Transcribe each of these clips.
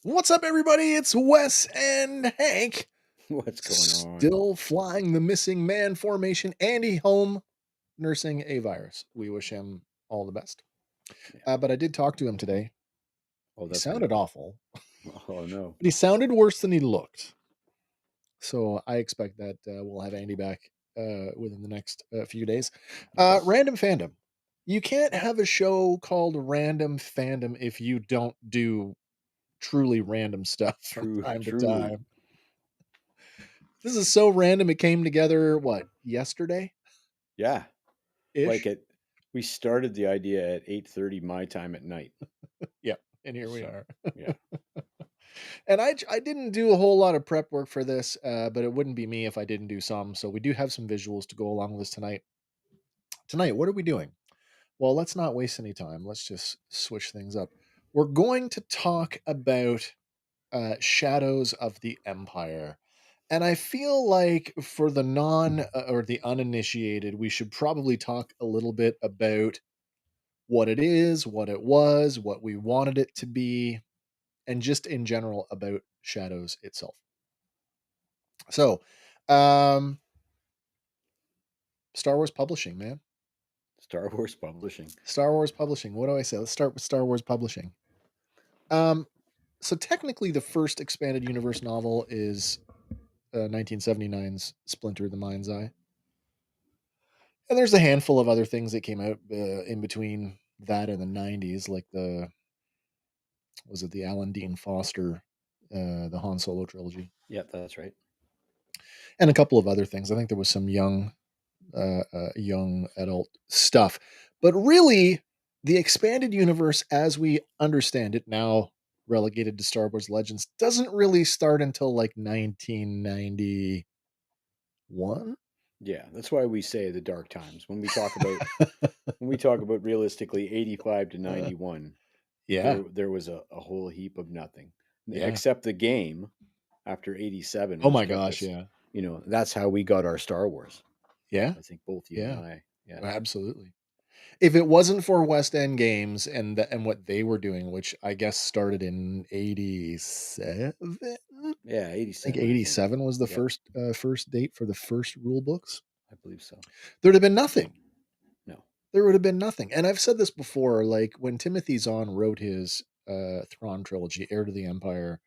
What's up, everybody? It's Wes and Hank. What's going on? Still flying the missing man formation. Andy home nursing a virus. We wish him all the best. Yeah. But I did talk to him today. Oh, He that's sounded awful, Oh no. but he sounded worse than he looked. So I expect that we'll have Andy back within the next few days. Random Fandom. You can't have a show called Random Fandom if you don't do truly random stuff from time to Truly. time. This is so random. It came together, what, yesterday? Yeah. Ish. We started the idea at 8:30 my time at night. Yeah. And here we are. Yeah. And I didn't do a whole lot of prep work for this, but it wouldn't be me if I didn't do some. So we do have some visuals to go along with this tonight. Tonight, what are we doing? Well, let's not waste any time. Let's just switch things up. We're going to talk about Shadows of the Empire. And I feel like for the or the uninitiated, we should probably talk a little bit about what it is, what it was, what we wanted it to be, and just in general about Shadows itself. So, Star Wars Publishing, man. Star Wars Publishing. Star Wars Publishing. What do I say? Let's start with Star Wars Publishing. So technically, the first expanded universe novel is 1979's Splinter of the Mind's Eye. And there's a handful of other things that came out in between that and the 90s, like the Alan Dean Foster, the Han Solo trilogy. Yeah, that's right. And a couple of other things. I think there was some young adult stuff. But really, the expanded universe, as we understand it now, relegated to Star Wars Legends, doesn't really start until like 1991. Yeah, that's why we say the dark times when we talk about realistically 85 to 91. Yeah. There was a whole heap of nothing. Yeah. Except the game after 87. Oh my gosh, yeah. You know, that's how we got our Star Wars. Yeah. I think both you and I. Yeah. Absolutely. If it wasn't for West End Games and what they were doing, which I guess started in 87. Yeah, 87. I think 87 was the first date for the first rule books. I believe so. There'd have been nothing. No. There would have been nothing. And I've said this before, like when Timothy Zahn wrote his Thrawn trilogy, Heir to the Empire,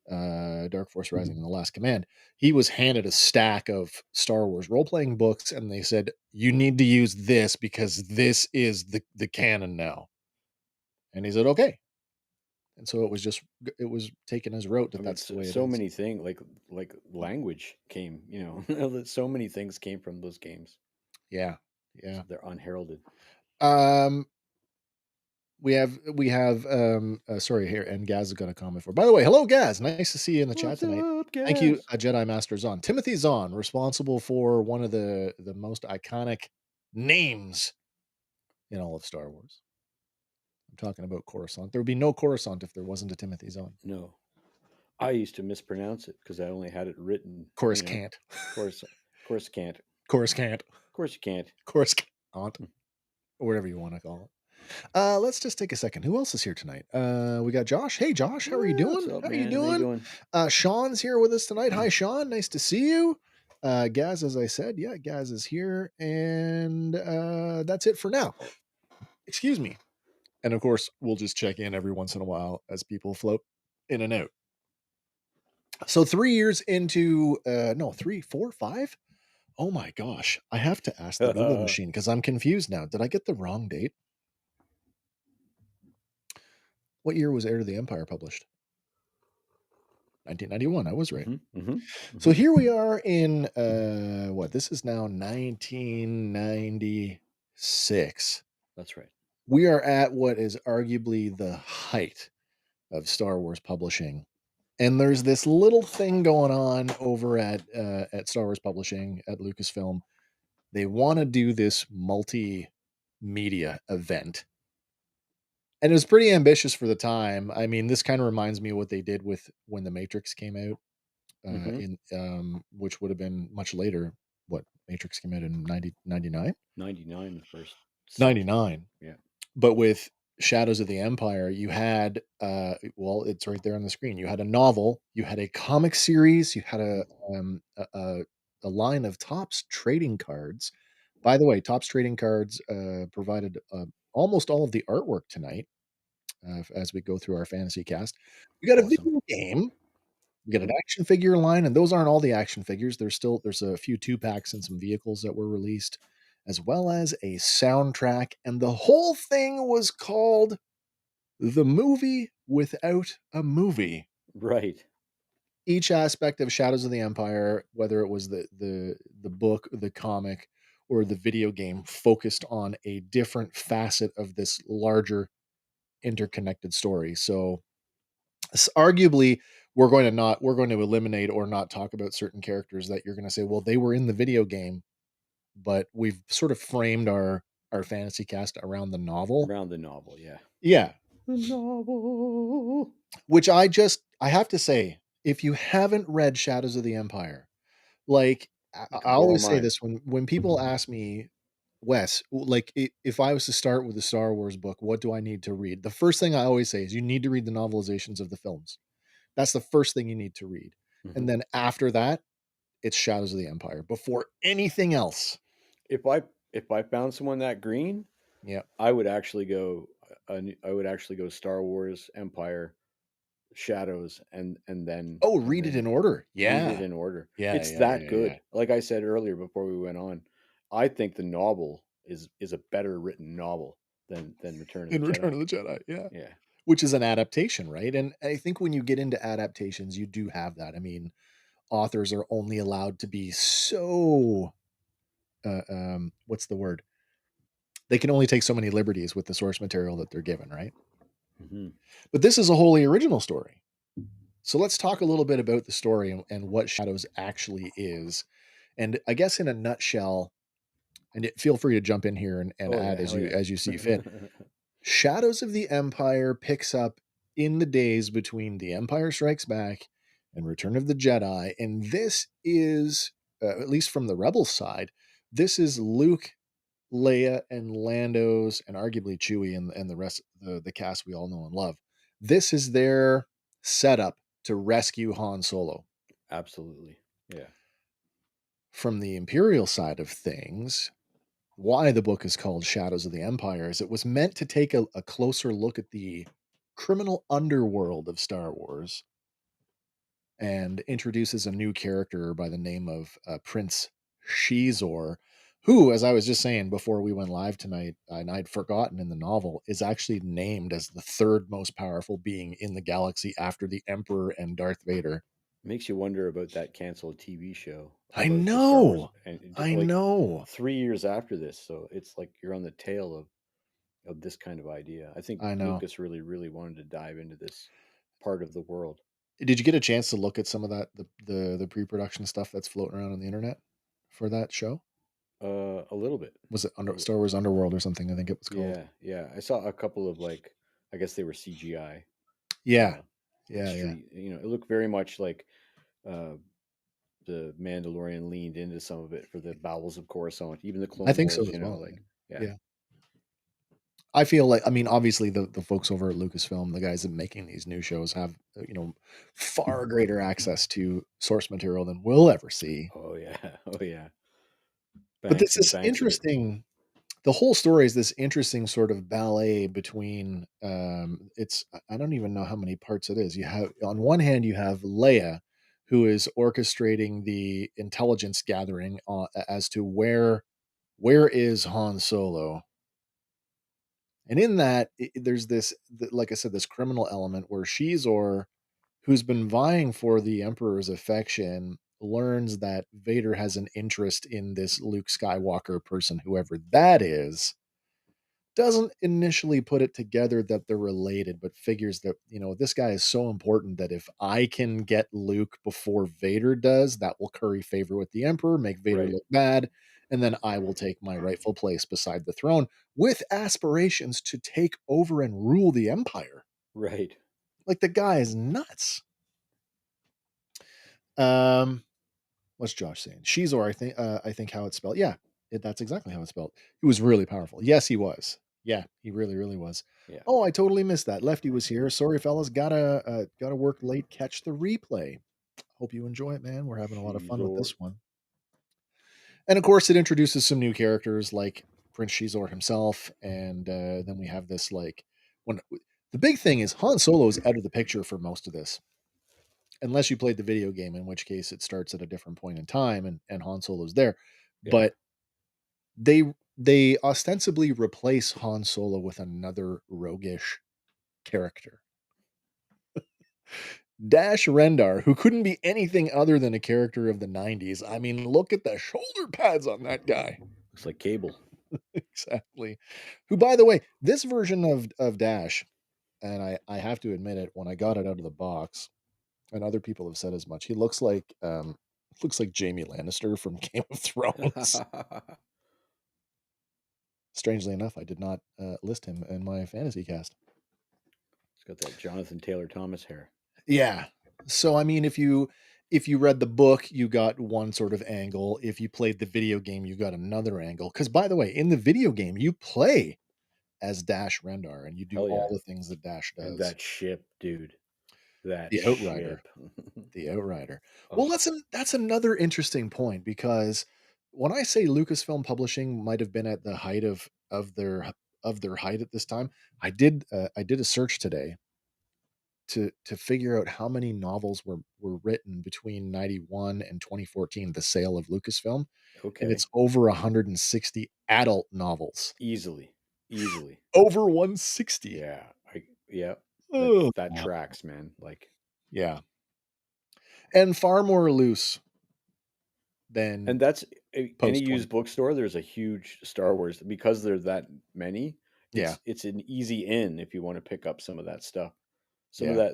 Dark Force Rising, and The Last Command, he was handed a stack of Star Wars role-playing books, and they said, you need to use this because this is the canon now. And he said, okay. And so it was taken as rote that that's the way it is. So many things, like language came, you know, so many things came from those games. Yeah. So they're unheralded. We have sorry here, and Gaz is going to comment for. By the way, hello Gaz, nice to see you in the chat tonight. Up, thank you, Jedi Master Zahn. Timothy Zahn, responsible for one of the most iconic names in all of Star Wars. I'm talking about Coruscant. There would be no Coruscant if there wasn't a Timothy Zahn. No, I used to mispronounce it because I only had it written. Coruscant. Coruscant. Coruscant. Coruscant. Coruscant. Or whatever you want to call it. Let's just take a second. Who else is here tonight? We got Josh. Hey Josh, how are you doing? Up, how are you doing? Sean's here with us tonight. Hi Sean, nice to see you. Gaz, as I said, yeah, Gaz is here, and that's it for now. Excuse me. And of course, we'll just check in every once in a while as people float in and out. So 3 years into, no, 3, 4, 5. Oh my gosh, I have to ask the Google machine because 'cause I'm confused now. Did I get the wrong date? What year was Heir to the Empire published? 1991, I was right. Mhm, mhm, So mhm. here we are in, what, this is now 1996. That's right. We are at what is arguably the height of Star Wars publishing, and there's this little thing going on over at Star Wars Publishing, at Lucasfilm. They wanna do this multimedia event, and it was pretty ambitious for the time. I mean, this kinda reminds me of what they did with when The Matrix came out, Mhm. in, which would have been much later. What, Matrix came out in 99? 99, the first set. 99. Yeah. But with Shadows of the Empire, you had, well, it's right there on the screen. You had a novel, you had a comic series, you had a line of Topps trading cards. By the way, Topps trading cards, provided, almost all of the artwork tonight, as we go through our fantasy cast. We got a Awesome. video game, we got an Mhm. action figure line, and those aren't all the action figures. There's a few 2 packs and some vehicles that were released, as well as a soundtrack, and the whole thing was called The Movie Without a Movie. Right. Each aspect of Shadows of the Empire, whether it was the book, the comic, or the video game, focused on a different facet of this larger interconnected story. So arguably we're going to eliminate or not talk about certain characters that you're going to say, well, they were in the video game, but we've sort of framed our fantasy cast around the novel. Around the novel, yeah. Yeah, The novel. which I have to say, if you haven't read Shadows of the Empire, like, You I could borrow always say mine. this when people ask me, Wes, like, if I was to start with a Star Wars book, what do I need to read? The first thing I always say is you need to read the novelizations of the films. That's the first thing you need to read. And Mhm. then after that, it's Shadows of the Empire before anything else. If I found someone that green, Yeah. I would actually go, I would actually go Star Wars, Empire, Shadows, Oh, and read it in then order. read it Yeah. in order. Yeah, It's yeah, that yeah, yeah. good. Like I said earlier before we went on, I think the novel is a better written novel than Return of the In Return Jedi. of the Jedi, yeah. Yeah. Which is an adaptation, right? And I think when you get into adaptations, you do have that. I mean, authors are only allowed to be so, what's the word? They can only take so many liberties with the source material that they're given, right? Mhm. But this is a wholly original story. So let's talk a little bit about the story and what Shadows actually is. And I guess in a nutshell, and feel free to jump in here and Oh add yeah, oh yeah. as you see fit. Shadows of the Empire picks up in the days between The Empire Strikes Back and Return of the Jedi, and this is, at least from the Rebel side, this is Luke, Leia, and Lando's, and arguably Chewie and the rest the cast we all know and love. This is their setup to rescue Han Solo. Absolutely. Yeah. From the Imperial side of things, why the book is called Shadows of the Empire is it was meant to take a closer look at the criminal underworld of Star Wars and introduces a new character by the name of Prince Shizor, who, as I was just saying before we went live tonight, and I'd forgotten in the novel, is actually named as the third most powerful being in the galaxy after the Emperor and Darth Vader. Makes you wonder about that canceled TV show I about the Star Wars, know. and I like know. 3 years after this, so it's like you're on the tail of this kind of idea. I think I know. Lucas really wanted to dive into this part of the world. Did you get a chance to look at some of that the pre-production stuff that's floating around on the internet for that show? A little bit. Was it A under li- Star Wars Underworld or something? I think it was called. Yeah, yeah. I saw a couple of like, I guess they were CGI. Yeah. Uh, Yeah, yeah. street, it looked very much like uh, the Mandalorian leaned into some of it for the bowels of Coruscant, even the I Clone think so Wars. as well, Like, yeah. yeah. Yeah. I feel like I mean, obviously, the folks over at Lucasfilm, the guys that making these new shows have, far greater access to source material than we'll ever see. Oh yeah, oh yeah. But this Banks and is banks of it. interesting. The whole story is this interesting sort of ballet between, it's I don't even know how many parts it is. You have on one hand, you have Leia, who is orchestrating the intelligence gathering as to where is Han Solo. And in that, there's like I said, this criminal element where Shizor, who's been vying for the Emperor's affection, learns that Vader has an interest in this Luke Skywalker person, whoever that is, doesn't initially put it together that they're related, but figures that, this guy is so important that if I can get Luke before Vader does, that will curry favor with the Emperor, make Vader Right. look bad, and then I will take my rightful place beside the throne with aspirations to take over and rule the Empire. Right. Like the guy is nuts. Um, what's Josh saying? Shizor, I think how it's spelled. Yeah, that's exactly how it's spelled. He was really powerful. Yes, he was. Yeah, he really, really was. Yeah. Oh, I totally missed that. Lefty was here. Sorry, fellas. Gotta work late. Catch the replay. Hope you enjoy it, man. We're having a lot of fun with Shizor. this one. And of course, it introduces some new characters like Prince Shizor himself, and then we have this like when the big thing is Han Solo is out of the picture for most of this, unless you played the video game, in which case it starts at a different point in time and Han Solo's there. Yeah. But they ostensibly replace Han Solo with another roguish character. Dash Rendar, who couldn't be anything other than a character of the 90s. I mean, look at the shoulder pads on that guy. Looks like Cable. Exactly. Who, by the way, this version of Dash, and I have to admit it, when I got it out of the box, and other people have said as much, he looks like Jamie Lannister from Game of He's Thrones. Strangely enough, I did not list him in my fantasy cast. got that Jonathan Taylor Thomas hair. Yeah. So I mean, if you read the book, you got one sort of angle. If you played the video game, you got another angle. Because by the way, in the video game, you play as Dash Rendar, and you do Hell all yeah. the things that Dash And does. that ship, dude. That The Outrider, ship. the Outrider. Well, Oh, that's another interesting point because when I say Lucasfilm Publishing might have been at the height of their height at this time, I did a search today to figure out how many novels were written between 91 and 2014, the sale of Lucasfilm, and okay. it's over 160 adult novels. Easily. Easily. Over 160. Yeah. Yeah. That Oh, that tracks, man. Like, yeah. And far more loose and than that's any post 20. used bookstore, there's a huge Star Wars because there's that many. Yeah. It's an easy in if you want to pick up some of that stuff. Some of Yeah.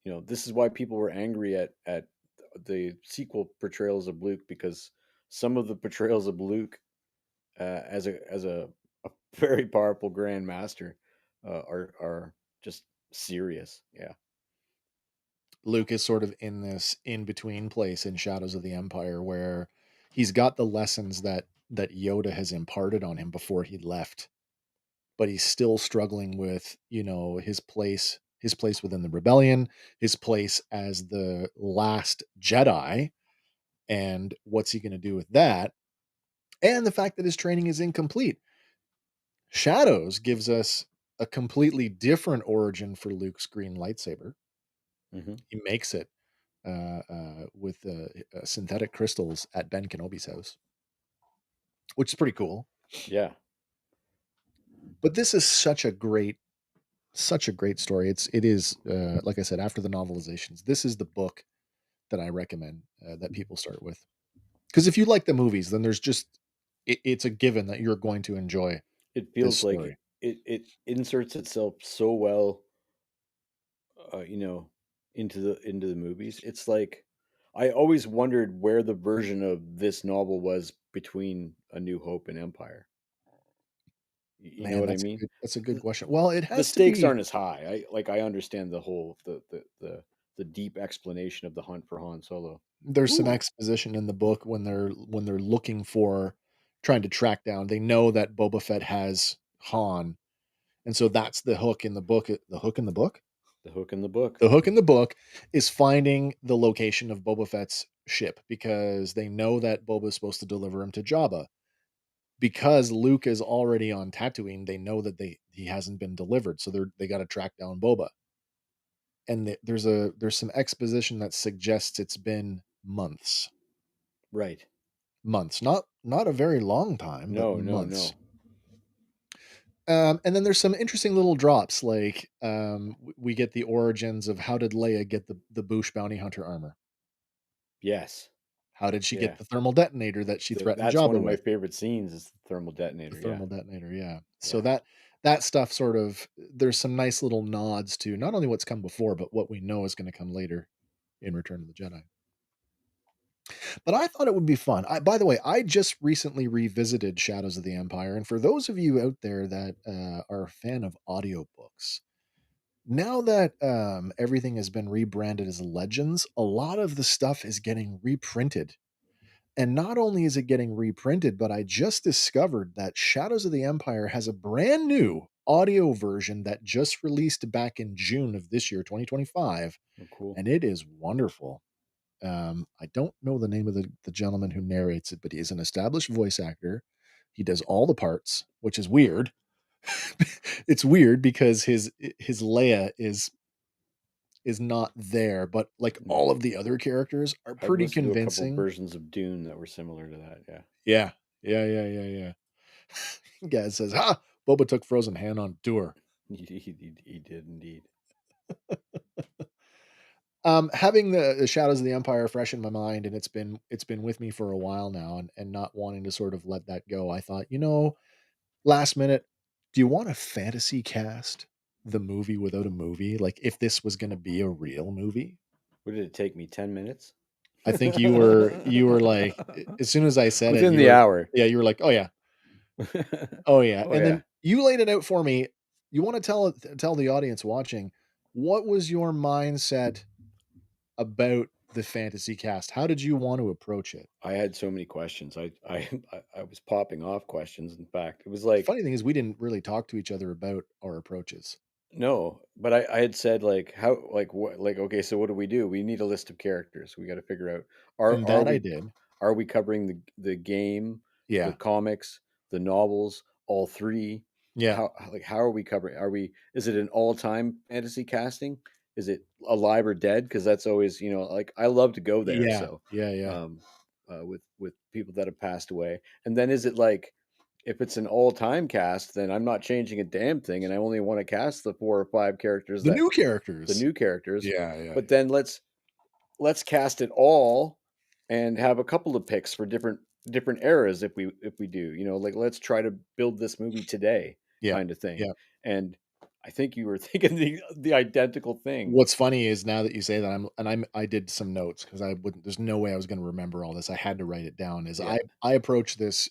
that this is why people were angry at the sequel portrayals of Luke because some of the portrayals of Luke as a very powerful Grand Master are just serious. Yeah. Luke is sort of in this in between place in Shadows of the Empire where he's got the lessons that Yoda has imparted on him before he left, but he's still struggling with, his place within the rebellion, his place as the last Jedi, and what's he going to do with that? And the fact that his training is incomplete. Shadows gives us a completely different origin for Luke's green lightsaber. Hmm. He makes it with synthetic crystals at Ben Kenobi's house, which is pretty cool. Yeah. But this is such a great story. It is like I said, after the novelizations, this is the book that I recommend that people start with. Because if you like the movies, then it's a given that you're going to enjoy It this feels like story. it inserts itself so well, uh, you know, into the movies. It's like I always wondered where the version of this novel was between A New Hope and Empire. You know Man, what I mean? that's a good The, question. Well, it the has to stakes be. aren't as high. I understand the whole the deep explanation of the hunt for Han Solo. There's some Ooh, exposition in the book when they're looking for trying to track down. They know that Boba Fett has Han, and so that's the hook in the book. The hook in the book. the hook in the book. The hook in the book is finding the location of Boba Fett's ship because they know that Boba is supposed to deliver him to Jabba. Because Luke is already on Tatooine, they know that he hasn't been delivered, so they got to track down Boba. and there's some exposition that suggests it's been months. Right. Months, not a very long time, but No, no, months. no. And then there's some interesting little drops, like, we get the origins of how did Leia get the Boosh bounty hunter armor? Yes. How did she get Yeah. the thermal detonator that she threatened That's one Jabba of my with? favorite scenes is the thermal The detonator. Yeah. thermal detonator, yeah. So Yeah. that stuff sort of there's some nice little nods to not only what's come before, but what we know is gonna come later in Return of the Jedi. But I thought it would be fun. By the way, I just recently revisited Shadows of the Empire, and for those of you out there that, are a fan of audiobooks, now that, everything has been rebranded as Legends, a lot of the stuff is getting reprinted. And not only is it getting reprinted, but I just discovered that Shadows of the Empire has a brand new audio version that just released back in June of this year, 2025, Oh, cool. and it is wonderful. I don't know the name of the gentleman who narrates it, but he is an established voice actor. He does all the parts, which is weird. It's weird because his Leia is not there, but like Yeah. all of the other characters are I've pretty listened to a couple convincing. versions of Dune that were similar to that. Yeah. Yeah. Yeah. Guy says, "Ha! Boba took frozen hand on tour." He did indeed. Having the Shadows of the Empire fresh in my mind, and it's been with me for a while now, and not wanting to sort of let that go, I thought, last minute, do you want a fantasy cast the movie without a movie? Like, if this was gonna be a real movie? What did it take me? 10 minutes. I think you were like, as soon as I said it, Within you the were hour. yeah, you were like, "Oh, yeah. Oh, yeah." Oh And yeah. then you laid it out for me. You wanna tell the audience watching, what was your mindset about the fantasy cast? How did you want to approach it? I had so many questions. I was popping off questions. In fact, it was The like, funny thing is we didn't really talk to each other about our approaches, no, but I had said like how like what like okay, so what do we do? We need a list of characters. We got to figure out and are that I we did. covering the game, the Yeah. comics, the novels, all three? Yeah. How are we covering? Are we is it an all-time fantasy casting? Is it alive or dead? Because that's always, like I love to go there. Yeah. So Yeah. um with people that have passed away. And then is it like if it's an all-time cast, then I'm not changing a damn thing, and I only want to cast the 4 or 5 characters The that new the characters. new characters. Yeah. But then let's cast it all and have a couple of picks for different eras if we do. Like let's try to build this movie today Yeah. kind of thing. Yeah. And I think you were thinking the identical thing. What's funny is now that you say that I did some notes because I wouldn't there's no way I was gonna remember all this. I had to write it down. Is Yeah. I approach this,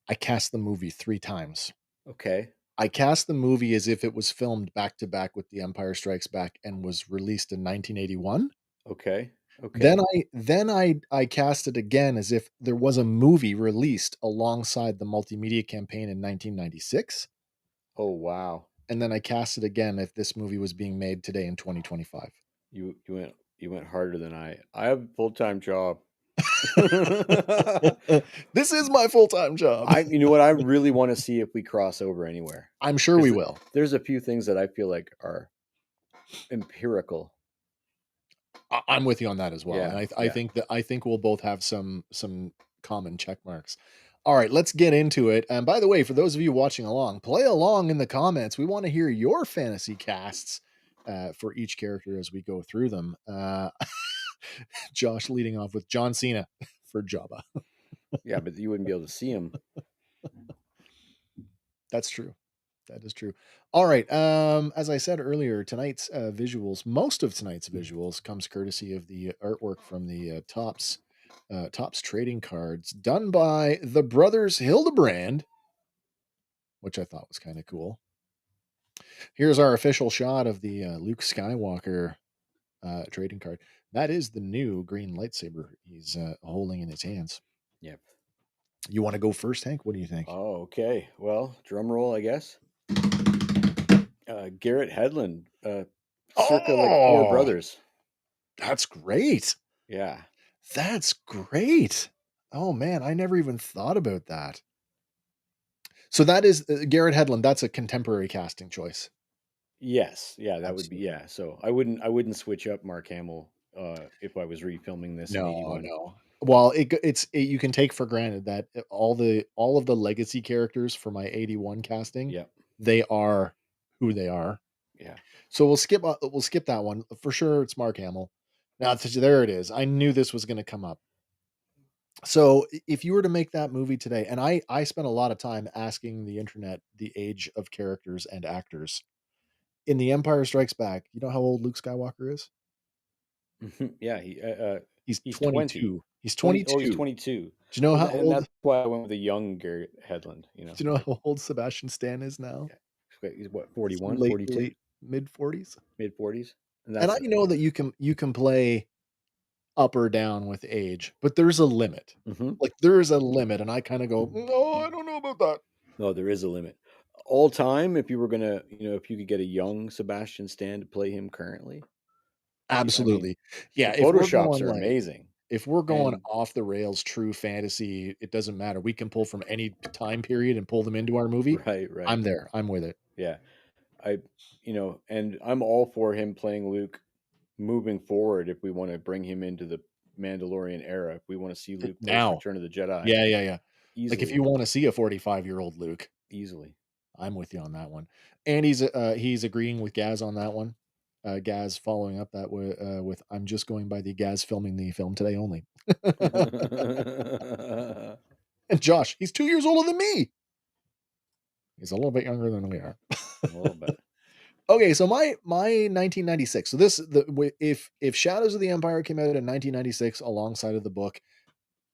I cast the movie 3 times. Okay. I cast the movie as if it was filmed back to back with The Empire Strikes Back and was released in 1981. Okay. Then Okay. I cast it again as if there was a movie released alongside the multimedia campaign in 1996, Oh wow. and then I cast it again if this movie was being made today in 2025. You went harder than I. I have a full-time job. This is my full-time job. You know what? I really want to see if we cross over anywhere, I'm sure we because will. there's a few things that I feel like are empirical. I'm with you on that as well, and Yeah, I yeah, think that I think we'll both have some common check marks. All right, let's get into it. And by the way, for those of you watching along, play along in the comments. We want to hear your fantasy casts for each character as we go through them. Josh leading off with John Cena for Jabba. yeah. But you wouldn't be able to see him. That's true. That is true. All right. As I said earlier, tonight's visuals, most of tonight's visuals, comes courtesy of the artwork from the Tops trading cards done by the brothers Hildebrand, which I thought was kind of cool. Here's our official shot of the Luke Skywalker trading card. That is the new green lightsaber he's holding in his hands. Yep. You want to go first, Hank? What do you think? Oh, okay. Well, drum roll, I guess. Garrett Hedlund, circa like four Oh, brothers. that's great. Yeah. That's great. Oh man, I never even thought about that. So that is Garrett Hedlund. That's a contemporary casting choice. Yes, yeah, that would be Absolutely. yeah. So I wouldn't switch up Mark Hamill if I was refilming this in No, '81. no. Well, you can take for granted that all of the legacy characters for my '81 casting, Yep. they are who they are. Yeah. So we'll skip that one. For sure, it's Mark Hamill. Now, there it is. I knew this was gonna come up. So, if you were to make that movie today, and I spent a lot of time asking the internet the age of characters and actors. In The Empire Strikes Back, you know how old Luke Skywalker is? Yeah, He's he's 20. 22. He's 20 oh, he's 22. 22. Do you know Well, how and old that's why I went with a young Garrett Hedlund, do you know like, how old Sebastian Stan is now? yeah. Wait, he's what, He's 41, 42, late mid-40s. mid-40s? And And that's I know that you can play up or down with age, but there's a limit. mhm. Like, there is a limit, and I kinda go, "No, I don't know about that." No, there is a limit. All time, if you were gonna, if you could get a young Sebastian Stan to play him currently, I mean, Absolutely. Yeah, the photoshops are amazing. if we're going And off the rails, true fantasy, it doesn't matter. We can pull from any time period and pull them into our movie. right, right. I'm there. I'm with it. Yeah. I and I'm all for him playing Luke moving forward if we wanna bring him into the Mandalorian era, if we wanna see Luke post Now. Return of the Jedi, Yeah, yeah, yeah. Like, if easily, you wanna see a 45-year-old Luke, easily. I'm with you on that one. And he's agreeing with Gaz on that one. Gaz following up that with, "I'm just going by the Gaz filming the film today only." A And Josh, he's 2 years older than me. He's a little bit younger than we are. little bit. Okay, so my 1996. So this the wi if Shadows of the Empire came out in 1996 alongside of the book,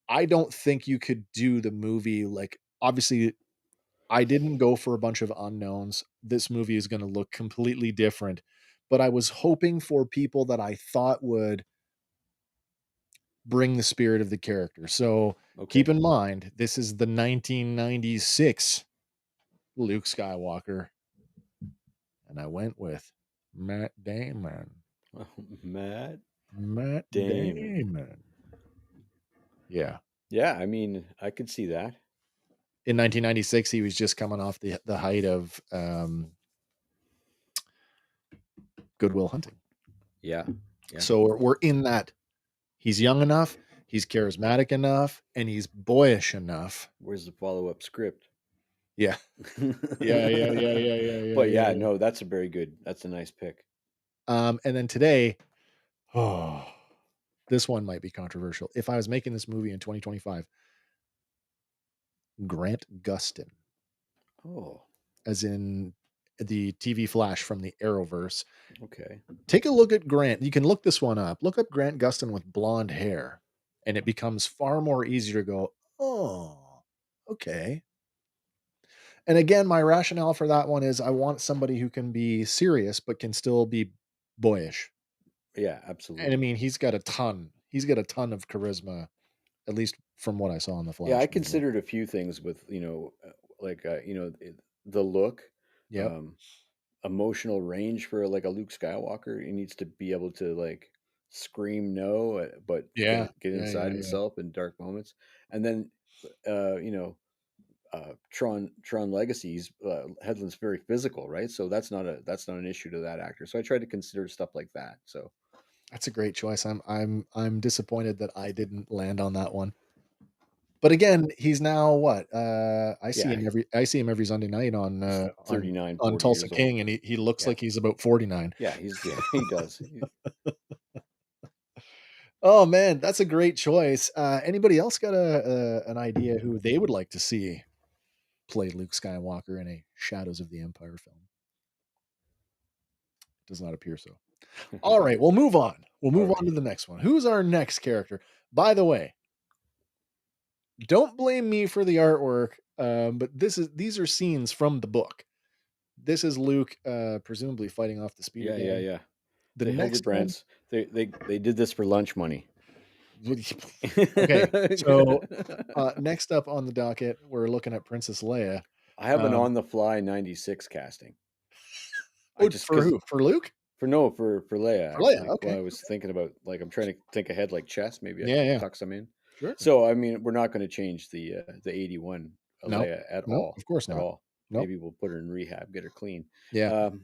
I don't think you could do the movie, like, obviously, I didn't go for a bunch of unknowns. This movie is gonna look completely different, but I was hoping for people that I thought would bring the spirit of the character. So, keep Okay. in mind, this is the 1996 Luke Skywalker, and I went with Matt Damon. Matt Matt Damon. Damon. Yeah. Yeah, I mean, I could see that. In 1996, he was just coming off the height of, Good Will Hunting. Yeah, yeah. So we're in that. He's young enough, he's charismatic enough, and he's boyish enough. Where's the follow-up script? Yeah. Yeah, yeah, yeah, yeah, yeah, yeah, But yeah, yeah, yeah. no, that's a nice pick. And then today, oh, this one might be controversial. If I was making this movie in 2025, Grant Gustin, Oh, as in the TV Flash from the Arrowverse. okay. Take a look at Grant. You can look this one up. Look up Grant Gustin with blonde hair, and it becomes far more easier to go, "Oh, okay." And again, my rationale for that one is I want somebody who can be serious, but can still be boyish. Yeah, And I absolutely. mean, he's got a ton of charisma, at least from what I saw in The Yeah, Flash I anyway. considered a few things with, like, the look, Yep. um, emotional range for like a Luke Skywalker. He needs to be able to like scream no, but Yeah. get Yeah, yeah, inside yeah. himself in dark moments. And then, Tron Legacies, Headland's very physical, right? So that's not an issue to that actor. So I tried to consider stuff like that. So That's a great choice. I'm disappointed that I didn't land on that one. But again, he's now what? yeah, I see him every Sunday night he's 39, on 40 Tulsa years old. King, and he looks Yeah, like he's about 49. yeah, yeah, he does. Oh, man, that's a great choice. Anybody else got an idea who they would like to see play Luke Skywalker in a Shadows of the Empire film? Does not appear so. All right, we'll move on. We'll move on to Alrighty. the next one. Who's our next character? By the way, don't blame me for the artwork, but these are scenes from the book. This is Luke, presumably fighting off the speeder Yeah, yeah, gang. yeah. The The next one Hildebrands, they did this for lunch money. okay, so, next up on the docket, we're looking at Princess Leia. I have an Um, on the fly 96 casting. I oh, just for because who? For Luke? for no, for Leia, For Leia, actually. Well, okay, I was okay. thinking about, like, I'm trying to think ahead like chess, maybe I Yeah, could yeah, tuck some in. sure. So, I mean, we're not gonna change the 81 No, Leia at no, all, of course at not. all. Nope. Maybe we'll put her in rehab, get her clean. Yeah. Um,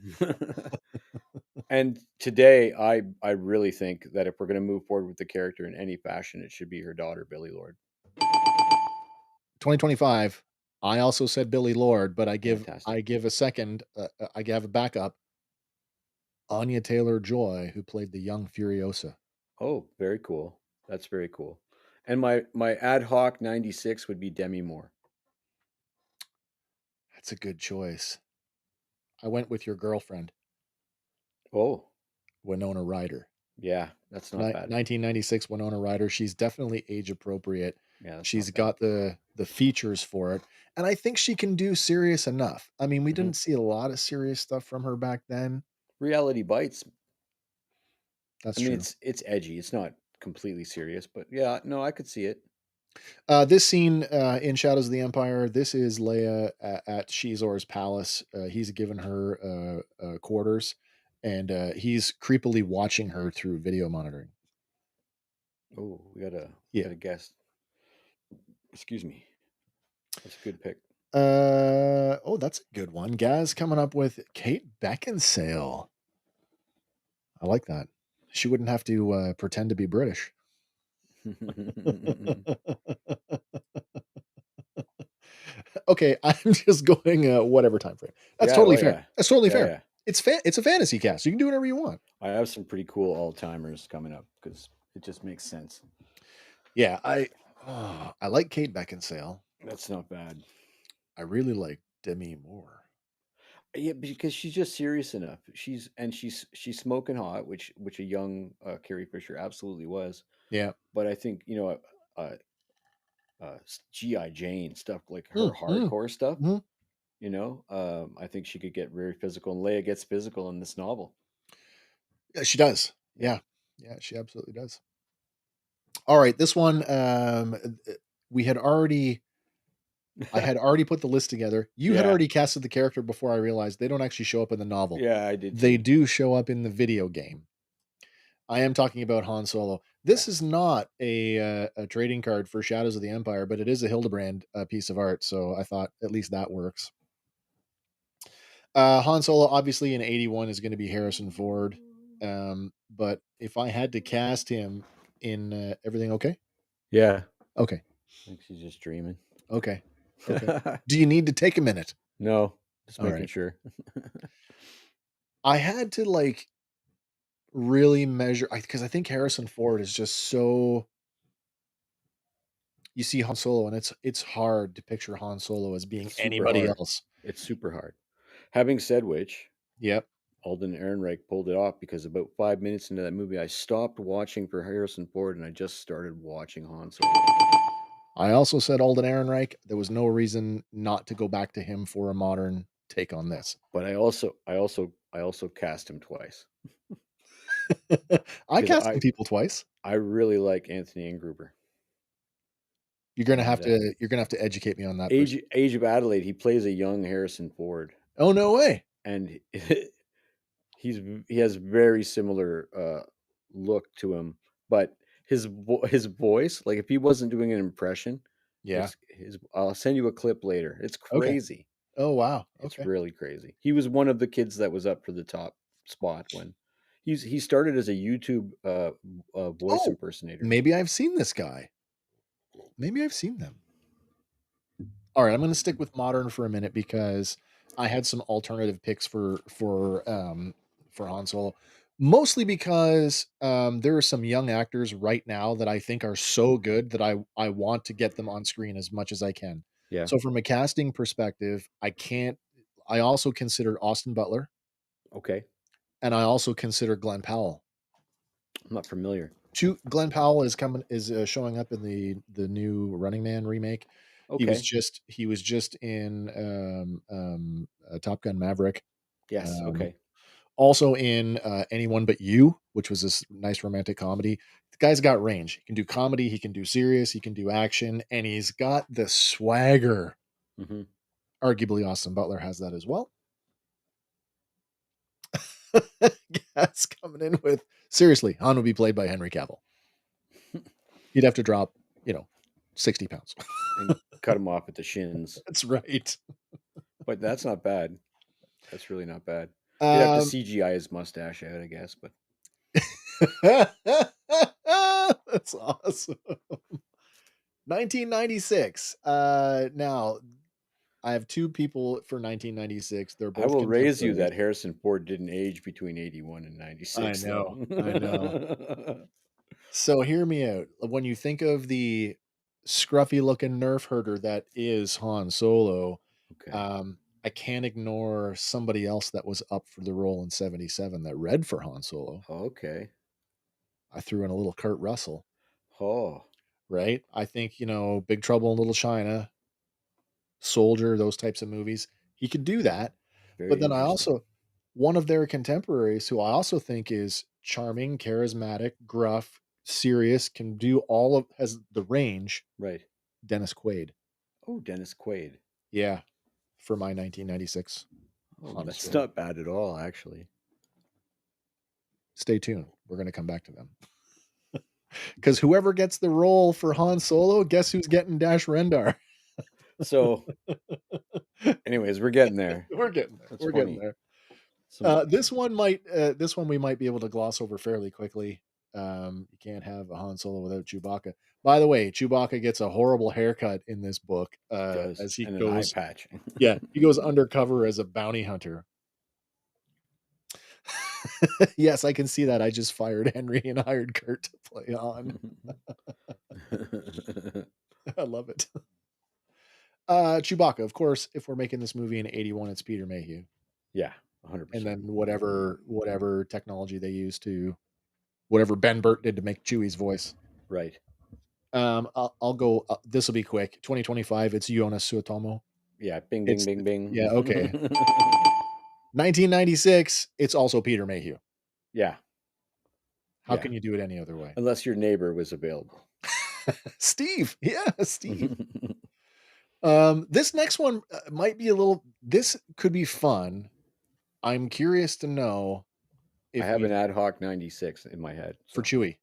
and today, I really think that if we're going to move forward with the character in any fashion, it should be her daughter, Billy Lord. 2025. I also said Billy Lord, but Fantastic. I give a second. I have a backup. Anya Taylor Joy, who played the young Furiosa. Oh, very cool. That's very cool. And my ad hoc 96 would be Demi Moore. That's a good choice. I went with your girlfriend, Oh, Winona Ryder. yeah, that's not bad. 1996 Winona Ryder. She's definitely age appropriate. Yeah, that's She's not bad. got the features for it, and I think she can do serious enough. I mean, we Hmm. didn't see a lot of serious stuff from her back then. Reality Bites. That's I mean, true. it's edgy. It's not completely serious, but yeah, no, I could see it. This scene in Shadows of the Empire. This is Leia at Shizor's palace. He's given her quarters, and he's creepily watching her through video monitoring. Oh, we Yeah. got a guest. Excuse me. That's a good pick. Oh, that's a good one. Gaz coming up with Kate Beckinsale. I like that. She wouldn't have to pretend to be British. Okay, I'm just going whatever time frame. That's Yeah, oh totally fair. yeah. That's totally Yeah, fair. yeah. It's a fantasy cast. You can do whatever you want. I have some pretty cool all timers coming up because it just makes sense. Yeah, I like Kate Beckinsale. That's not bad. I really like Demi Moore. Yeah, because she's just serious enough. She's smoking hot, which a young Carrie Fisher absolutely was. Yeah. But I think uh, GI Jane stuff like her Mm, mm, hardcore stuff. mhm. I think she could get very physical, and Leia gets physical in this novel. Yeah, she does. Yeah, Yeah. Yeah, she absolutely does. All right, this one we had already I had already put the list together. You had yeah, already casted the character before I realized they don't actually show up in the novel. yeah. I did They too. do show up in the video game. I am talking about Han Solo. This Yeah, is not a trading card for Shadows of the Empire, but it is a Hildebrand piece of art, so I thought at least that works. Han Solo, obviously in '81, is going to be Harrison Ford. But if I had to cast him in everything, okay, yeah. okay, I think she's just dreaming. okay, okay. Do you need to take a minute? No, just All making right. sure. I had to like really measure because I think Harrison Ford is just so. You see Han Solo, and it's hard to picture Han Solo as being It's super anybody hard. else. It's super hard. Having said which, Yep. Alden Ehrenreich pulled it off because about 5 minutes into that movie, I stopped watching for Harrison Ford and I just started watching Han Solo. I also said Alden Ehrenreich. There was no reason not to go back to him for a modern take on this. But I also cast him twice I because cast some people twice. I really like Anthony Ingruber. And You're gonna have to educate me on that person. Age of Adelaide, he plays a young Harrison Ford, Oh, no way. and he has very similar look to him, but his voice, like if he wasn't doing an impression, Yeah. his I'll send you a clip later. It's Okay. crazy. Oh, wow. It's Okay. really crazy. He was one of the kids that was up for the top spot when he started as a YouTube voice Oh, impersonator. maybe I've seen this guy. Maybe I've seen them. All right, I'm gonna stick with modern for a minute because I had some alternative picks for Han Solo. Mostly because there are some young actors right now that I think are so good that I want to get them on screen as much as I can. Yeah. So from a casting perspective, I can't. I also considered Austin Butler, Okay. and I also consider Glenn Powell. I'm not familiar. Glenn Powell is showing up in the new Running Man remake. Okay. He was just in Top Gun Maverick. Yes. Um, Okay. Also in Anyone But You, which was this nice romantic comedy. The guy's got range. He can do comedy, he can do serious, he can do action, and he's got the swagger. Hmm. Arguably, Austin Butler has that as well. Gas coming in with seriously, Han would be played by Henry Cavill. He'd have to drop, you know, 60 pounds. And cut him off at the shins. That's right. But that's not bad. That's really not bad. They'd have to Um, CGI his mustache out, I guess, but that's awesome. 1996. Now I have 2 people for 1996. They're I both will raise you contemporaries. that Harrison Ford didn't age between 81 and I 96, know, though. I know. So hear me out. When you think of the scruffy looking nerf herder that is Han Solo, Okay. I can't ignore somebody else that was up for the role in '77 that read for Han Solo. Okay. I threw in a little Kurt Russell, Oh, right? I think, Big Trouble in Little China, Soldier, those types of movies, he could do that. But very then I interesting. also one of their contemporaries who I also think is charming, charismatic, gruff, serious, can do all of has the range, Right. Dennis Quaid. Oh, Dennis Quaid. Yeah, for my 1996 Oh, Han that's Solo. not bad at all, actually. Stay tuned. We're gonna come back to them. Because whoever gets the role for Han Solo, guess who's getting Dash Rendar? So, anyways, we're getting there. We're getting there. That's We're getting funny. there. Some This one we might be able to gloss over fairly quickly. You can't have a Han Solo without Chewbacca. By the way, Chewbacca gets a horrible haircut in this book, he does, as he and an eye goes patch. yeah, he goes undercover as a bounty hunter. Yes, I can see that. I just fired Henry and hired Kurt to play on. I love it. Chewbacca, of course, if we're making this movie in '81, it's Peter Mayhew. Yeah, And 100%. then whatever technology they use to whatever Ben Burt did to make Chewie's voice. Right. I'll go. This will be quick. 2025. It's Jonas Suotomo. Yeah, bing, bing, It's bing, yeah. Okay. bing. 1996. It's also Peter Mayhew. Yeah, How yeah. can you do it any other way? Unless your neighbor was available. Steve. Yeah, Steve. This next one might be a little. This could be fun. I'm curious to know I if have we an ad hoc 96 in my head, for so Chewie.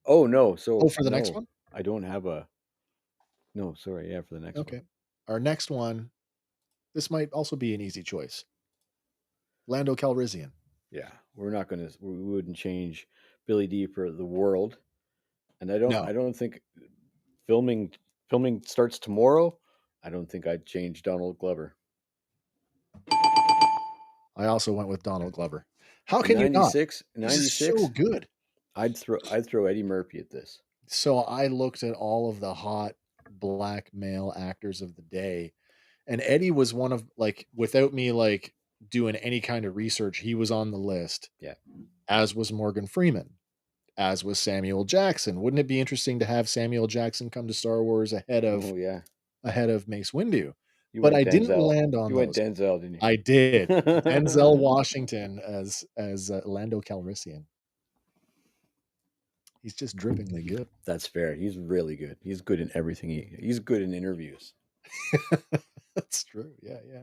oh, no, Oh, so for the next no, one. I don't have a no, sorry, yeah, for the next one. Okay. Our next one. This might also be an easy choice. Lando Calrissian. Yeah, we wouldn't change Billy D for the world, and I No, don't think filming filming starts tomorrow. I don't think I'd change Donald Glover. I also went with Donald Glover. How In can you not? 96, He's just so 96, good. I'd throw Eddie Murphy at this. So I looked at all of the hot black male actors of the day, and Eddie was one of like without me like doing any kind of research, he was on the list, Yeah. as was Morgan Freeman, as was Samuel Jackson. Wouldn't it be interesting to have Samuel Jackson come to Star Wars Oh, yeah. ahead of Mace Windu? You But went I didn't Denzel. land on You went those. Denzel, didn't I did. Denzel you? Washington as Lando Calrissian. He's just drippingly good. That's fair. He's really good. He's good in everything. He's good in interviews. That's true. Yeah, yeah.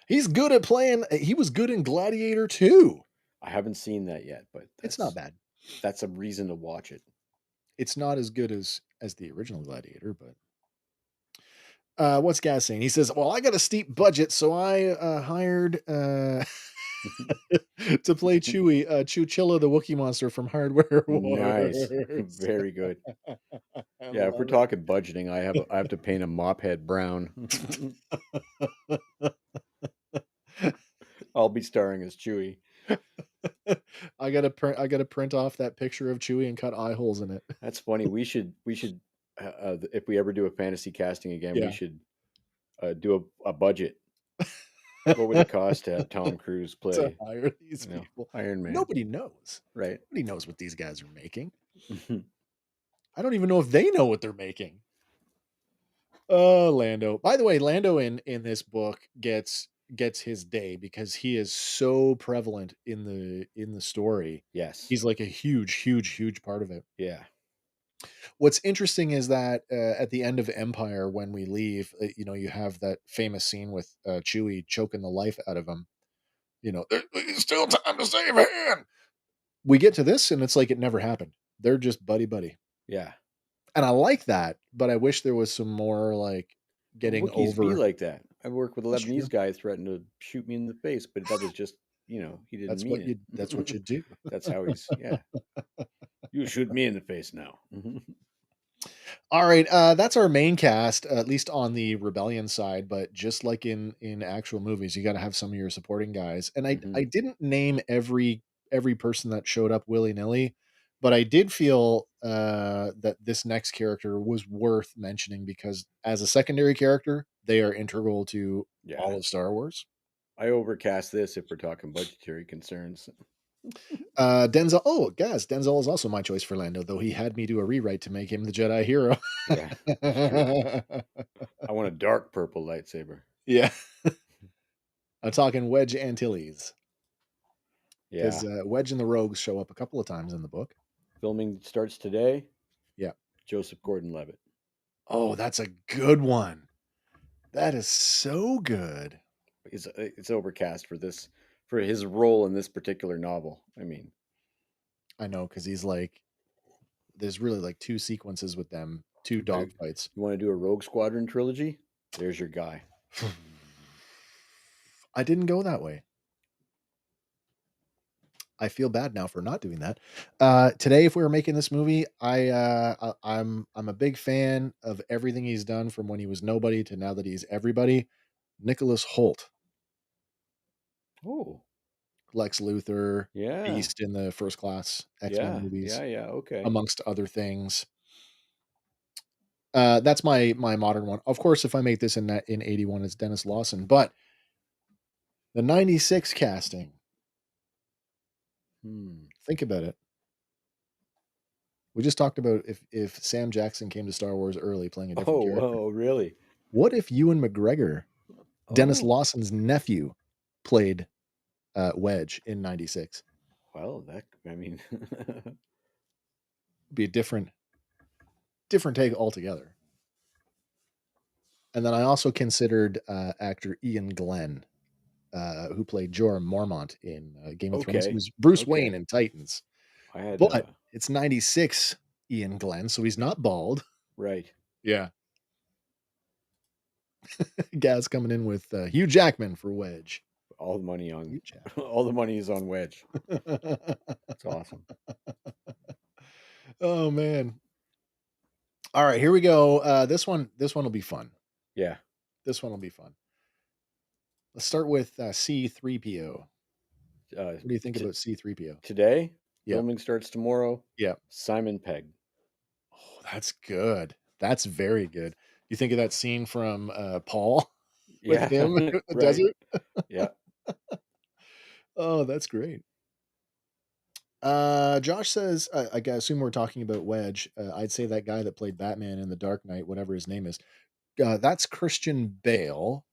He's good at playing. He was good in Gladiator too. I haven't seen that yet, but It's not bad. that's a reason to watch it. It's not as good as the original Gladiator, but what's Gaz saying? He says, "Well, I got a steep budget, so I hired to play Chewie, Chewchilla, the Wookiee monster from Hardware Nice. Wars." Very good. I Yeah, if we're love it. talking budgeting, I have to paint a mop head brown. I'll be starring as Chewie. I gotta print off that picture of Chewie and cut eye holes in it. That's funny. We should if we ever do a fantasy casting again, we Yeah. should do a budget. What would it cost to have Tom Cruise To play, hire these you know, people. Iron Man? Nobody knows. Right. Nobody knows what these guys are making. I don't even know if they know what they're making. Oh, Lando. By the way, Lando in this book gets his day because he is so prevalent in the story. Yes. He's like a huge, huge, huge part of it. Yeah. What's interesting is that at the end of Empire, when we leave, you have that famous scene with Chewie choking the life out of him. There's still time to save Han. We get to this, and it's like it never happened. They're just buddy buddy. Yeah. And I like that, but I wish there was some more like But getting Wookiees be over. like that. I work with a That's Lebanese true. guy threatened to shoot me in the face, but that was just, he didn't That's mean what it. you do. That's how he's, yeah. You shoot me in the face now. All right, that's our main cast, at least on the rebellion side. But just like in actual movies, you got to have some of your supporting guys. And I Hmm. didn't name every person that showed up willy nilly, but I did feel that this next character was worth mentioning because as a secondary character, they are integral to Yeah. all of Star Wars. I overcast this if we're talking budgetary concerns. Denzel. Oh, guys, Denzel is also my choice for Lando, though he had me do a rewrite to make him the Jedi hero. Yeah, that's true. I want a dark purple lightsaber. Yeah. I'm talking Wedge Antilles because Yeah. Wedge and the Rogues show up a couple of times in the book. Filming starts today. Yeah. Joseph Gordon-Levitt. Oh, that's a good one. That is so good. It's overcast for his role in this particular novel. I mean, I know because he's like, there's really like two sequences with them, two you dogfights. want to do a Rogue Squadron trilogy? There's your guy. I didn't go that way. I feel bad now for not doing that. Today, if we were making this movie, I'm a big fan of everything he's done from when he was nobody to now that he's everybody. Nicholas Holt, Oh, Lex Luthor, yeah, Beast in the First Class X-Men yeah, movies, yeah, yeah. Okay. amongst other things. That's my modern one. Of course, if I make this in 81, it's Dennis Lawson, but the 96 casting, Hmm. think about it. We just talked about if Sam Jackson came to Star Wars early playing a different Oh, character. oh, really? What if Ewan McGregor, Dennis Oh, Lawson's nephew, played, Wedge in '96? well, I mean, Be a different take altogether. And then I also considered, actor Ian Glenn, who played Jorah Mormont in, Game of Thrones. He okay, was Bruce Wayne okay. in Titans, I had but it's '96 Ian Glenn, so he's not bald. right. Yeah. Gaz coming in with, Hugh Jackman for Wedge. All the money on, Hugh Jack all the money is on Wedge. It's awesome. Oh, man. Alright, here we go. This one will be fun. Yeah. This one will be fun. Let's start with, C-3PO. Uh, What do you think t- about C-3PO? Today, Yep, filming starts tomorrow. yep. Simon Pegg. Oh, that's good. That's very good. You think of that scene from, Paul with Yeah, him in the right. desert? Yeah. Oh, that's great. Josh says, I assume we're talking about Wedge. I'd say that guy that played Batman in The Dark Knight, whatever his name is, that's Christian Bale,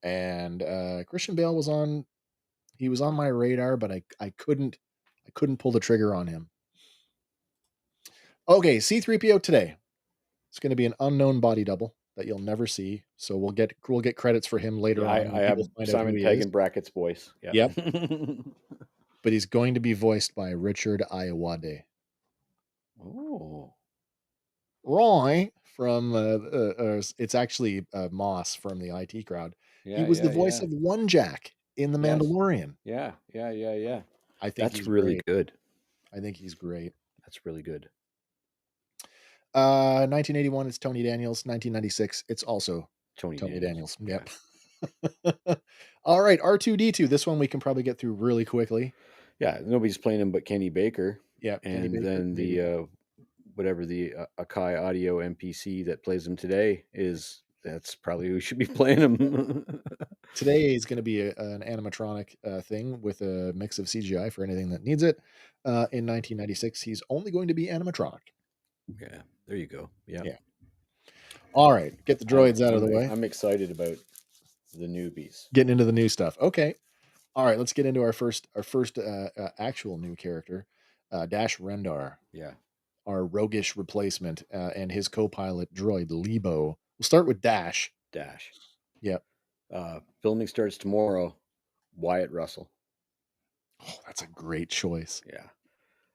and, Christian Bale was on my radar, but I couldn't pull the trigger on him. Okay, C-3PO today. It's gonna be an unknown body double that you'll never see, so we'll get credits for him later Yeah, on I when have people find out who Simon he Pegg is. in brackets voice. Yeah. Yep, but he's going to be voiced by Richard Ayoade. Oh. Roy from, it's actually, Moss from the IT crowd. He Yeah, was the yeah, voice yeah. of One Jack in The Yes. Mandalorian. Yeah, yeah, yeah, yeah. I think That's he's really great. good. I think he's great. That's really good. 1981, it's Tony Daniels. 1996, it's also Tony Tony Daniels. Daniels. Yeah. Yep. All right, R2D2. This one we can probably get through really quickly. Yeah, nobody's playing him but Kenny Baker. Yep, Kenny And Baker, then maybe. the whatever the Akai Audio NPC that plays him today that's probably who should be playing him. Today is going to be an animatronic thing with a mix of CGI for anything that needs it. In 1996, he's only going to be animatronic. Yeah, there you go. Yeah. Yeah. All right, get the I'm droids out of I'm the way. I'm excited about the newbies. Getting into the new stuff. Okay. All right, let's get into our first actual new character, Dash Rendar, Yeah. our roguish replacement, and his co-pilot droid Lebo. We'll start with Dash. Dash. Yep. Filming starts tomorrow. Wyatt Russell. Oh, that's a great choice. Yeah.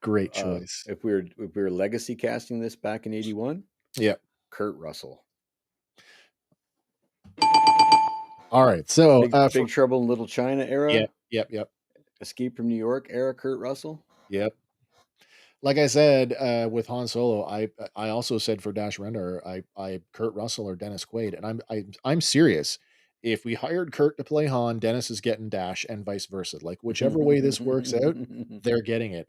Great choice. If we were legacy casting this back in '81, Yep. Kurt Russell. All right. So, Big Trouble in Little China yep, era, yep, yep, Escape from New York era, Kurt Russell. yep. Like I said, with Han Solo, I also said for Dash Rendar, I Kurt Russell or Dennis Quaid, and I'm serious. If we hired Kurt to play Han, Dennis is getting Dash, and vice versa. Like whichever way this works out, they're getting it.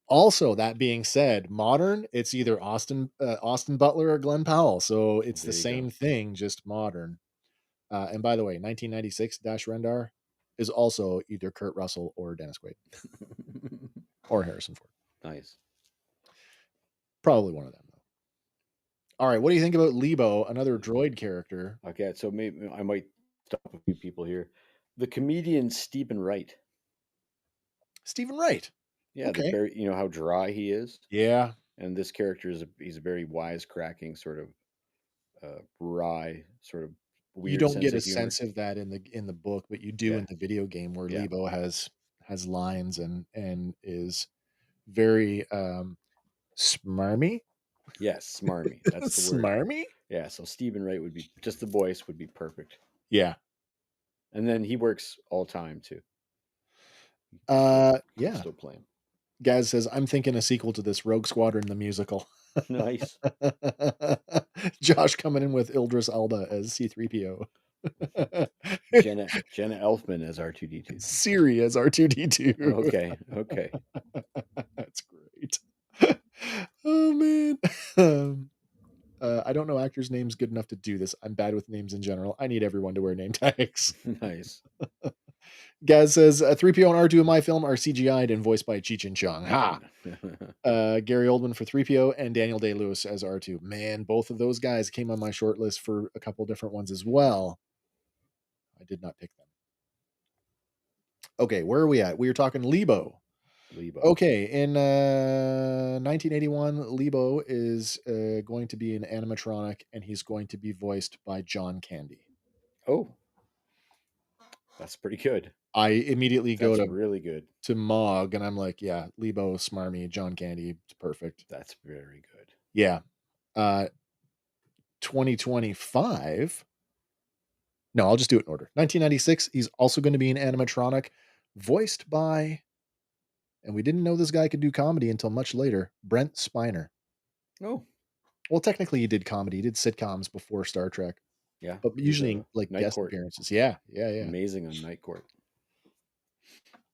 Also, that being said, modern, it's either Austin Butler or Glenn Powell, so it's the There you go. same thing, just modern. And by the way, 1996 Dash Rendar is also either Kurt Russell or Dennis Quaid or Harrison Ford. Nice. Probably one of them, though. All right, what do you think about Lebo, another droid character? Okay, so maybe I might stop a few people here. The comedian Stephen Wright. Stephen Wright. Yeah, the Okay. very, how dry he is, Yeah, and this character he's a very wisecracking sort of wry, sort of you weird don't sense get a of humor. sense of that in the book, but you do Yeah, in the video game where yeah, Lebo has lines and is very smarmy. yes, smarmy. That's the word. Smarmy? Yeah, so Stephen Wright would be just the voice would be perfect, Yeah. and then he works all time too. Still, Yeah. still playing. Gaz says, I'm thinking a sequel to this Rogue Squadron the musical. Nice. Josh coming in with Ildris Elba as C3PO. Jenna Elfman as R2D2. Siri as R2D2. Okay, okay. That's great. Oh man. I don't know actors' names good enough to do this. I'm bad with names in general. I need everyone to wear name tags. Nice. Gaz says 3PO and R2 in my film are CGI'd and voiced by Cheech and Chong. Ha! Gary Oldman for 3PO and Daniel Day Lewis as R2. Man, both of those guys came on my short list for a couple different ones as well. I did not pick them. Okay, where are we at? We were talking Lebo. Lebo. Okay, in 1981, Lebo is going to be an animatronic, and he's going to be voiced by John Candy. Oh, that's pretty good. I immediately go That's to really good. Mog, and I'm like, yeah, Lebo, Smarmy, John Candy, it's perfect. That's very good. Yeah. Uh, 2025. No, I'll just do it in order. 1996, he's also going to be an animatronic, voiced by, and we didn't know this guy could do comedy until much later, Brent Spiner. Oh, Well, technically, he did comedy. He did sitcoms before Star Trek, yeah. but He was usually a like Night guest Court. appearances. Yeah, yeah, yeah. Amazing on Night Court.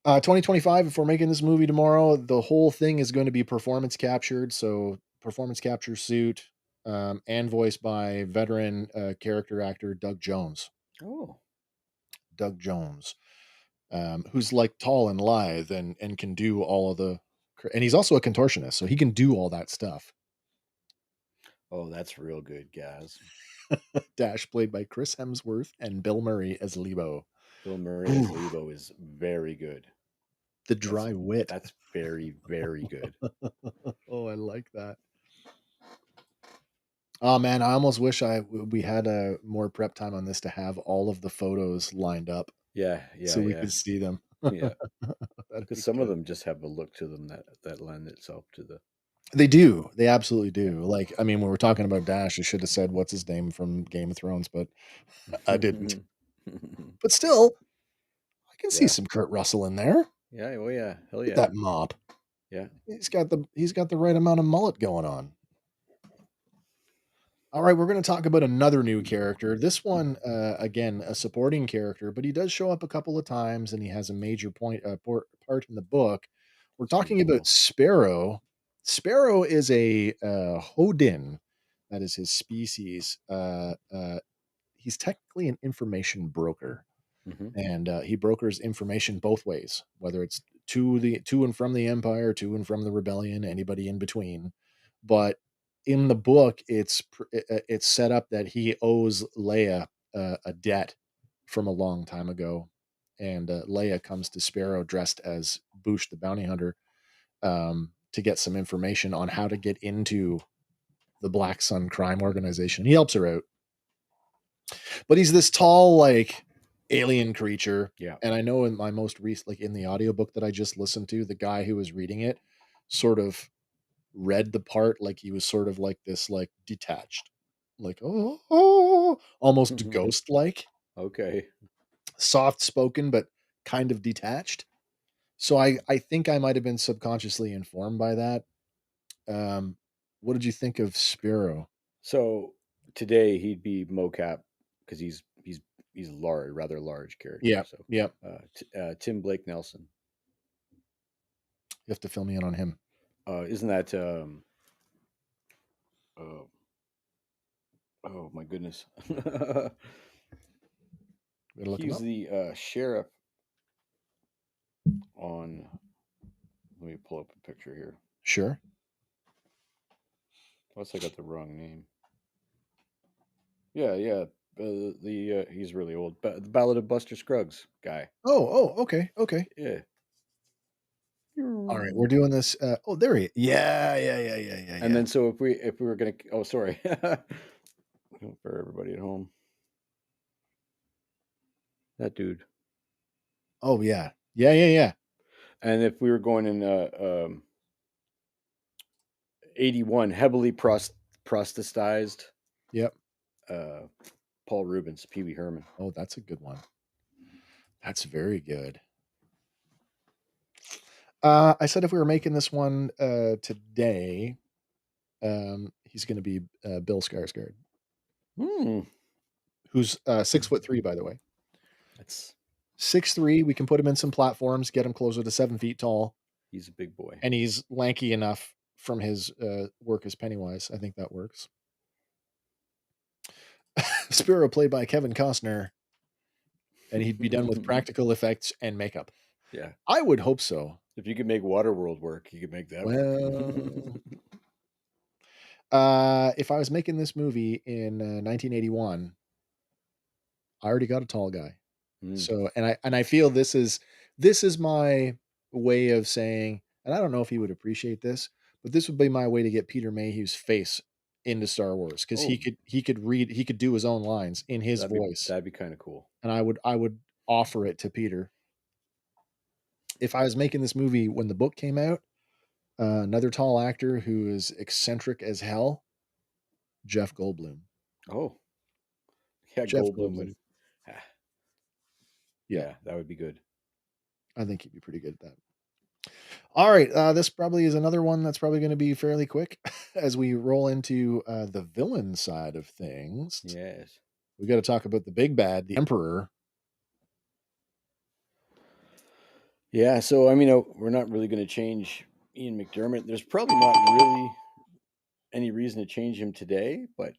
2025. If we're making this movie tomorrow, the whole thing is going to be performance captured. So performance capture suit, and voiced by veteran character actor Doug Jones. Oh, Doug Jones, who's like tall and lithe and can do all of the, and he's also a contortionist, so he can do all that stuff. oh, that's real good, guys. Dash played by Chris Hemsworth and Bill Murray as Lebo. Bill Murray as Ooh, Lebo is very good. the That's dry wit. that's very very good. Oh, I like that. Oh man, I almost wish we had a more prep time on this to have all of the photos lined up Yeah, so yeah, we yeah, could see them. yeah. That'd Because be some of good. them just have a look to them that lend itself to the They do. They absolutely yeah. do. Like, I mean, when we're talking about Dash, I should have said what's his name from Game of Thrones, but I didn't. But still, I can see Yeah, some Kurt Russell in there. yeah, oh yeah, hell Look at yeah, that mop. yeah. He's got the right amount of mullet going on. All right, we're going to talk about another new character. This one, again, a supporting character, but he does show up a couple of times, and he has a major part in the book. We're It's pretty talking about cool. Sparrow. Sparrow is a Hodin, that is his species. He's technically an information broker, Hmm. and he brokers information both ways, whether it's to and from the Empire, to and from the Rebellion, anybody in between. But in the book, it's set up that he owes Leia a debt from a long time ago, and Leia comes to Sparrow dressed as Boosh the bounty hunter, to get some information on how to get into the Black Sun crime organization. He helps her out, but he's this tall, like alien creature. Yeah. And I know in my most recent, like in the audiobook that I just listened to, the guy who was reading it sort of read the part like he was sort of like this, like detached, like, oh, almost ghost like. Okay. soft spoken, but kind of detached. So I think I might have been subconsciously informed by that. Um, what did you think of Spiro? So today he'd be mocap because he's large, rather large character. Yeah, So yeah. Tim Blake Nelson. You have to fill me in on him. Isn't that uh, oh my goodness. Gotta look him He's up. the sheriff on. Let me pull up a picture here. Sure. Unless I got the wrong name. Yeah, yeah. The he's really old. The Ballad of Buster Scruggs guy. Okay, okay. Yeah. All right, we're doing this. Oh, there he. Yeah, yeah, yeah, yeah, yeah, And yeah. then so if we were gonna oh sorry for everybody at home that dude. Oh yeah, yeah, yeah, yeah. And if we were going in 81 heavily prosthesized Yep. uh, Paul Rubens, Pee Wee Herman. Oh, that's a good one. That's very good. I said if we were making this one today, he's going to be Bill Skarsgård, Hmm. who's 6'3", by the way. That's 6'3". We can put him in some platforms, get him closer to 7 feet tall, he's a big boy. and he's lanky enough from his work as Pennywise. I think that works. Spiro played by Kevin Costner, and he'd be done with practical effects and makeup. Yeah. I would hope so. If you could make Waterworld work, you could make that work. Well, if I was making this movie in 1981, I already got a tall guy. Mm. So, and I feel this is my way of saying, and I don't know if he would appreciate this, but this would be my way to get Peter Mayhew's face into Star Wars because he Oh, could he could read he could do his own lines in his voice, that'd be kind of cool. and I would offer it to Peter. If I was making this movie when the book came out, another tall actor who is eccentric as hell, Jeff Goldblum. Oh, yeah, Jeff Goldblum would. Goldblum. ah, Yeah, Yeah, that would be good. I think he'd be pretty good at that. All right, this probably is another one that's probably gonna be fairly quick as we roll into, the villain side of things. Yes. We gotta talk about the big bad, the Emperor. Yeah. So I mean, we're not really going to change Ian McDermott. There's probably not really any reason to change him today, but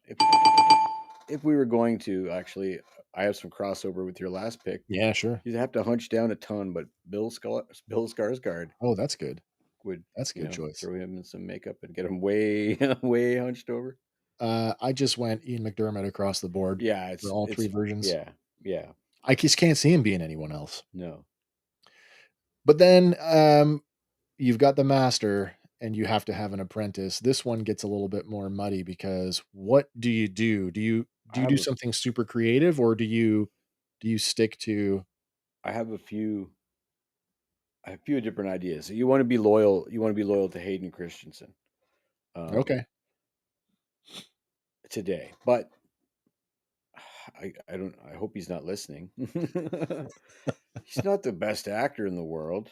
if we were going to, actually, I have some crossover with your last pick. Yeah, sure. You'd have to hunch down a ton, but Bill Skarsgård Oh, that's good. would, That's a good choice. throw him in some makeup and get him way, way hunched over. I just went Ian McDermott across the board Yeah, for all 3 versions. yeah, yeah, I just can't see him being anyone else. no. But then, you've got the master and you have to have an apprentice. This one gets a little bit more muddy because what do you do? I Do you have do something super creative or do you stick to I have a few, I have a few different ideas. So you want to be loyal. You want to be loyal to Hayden Christensen um, okay. today, but I don't. I hope he's not listening. He's not the best actor in the world.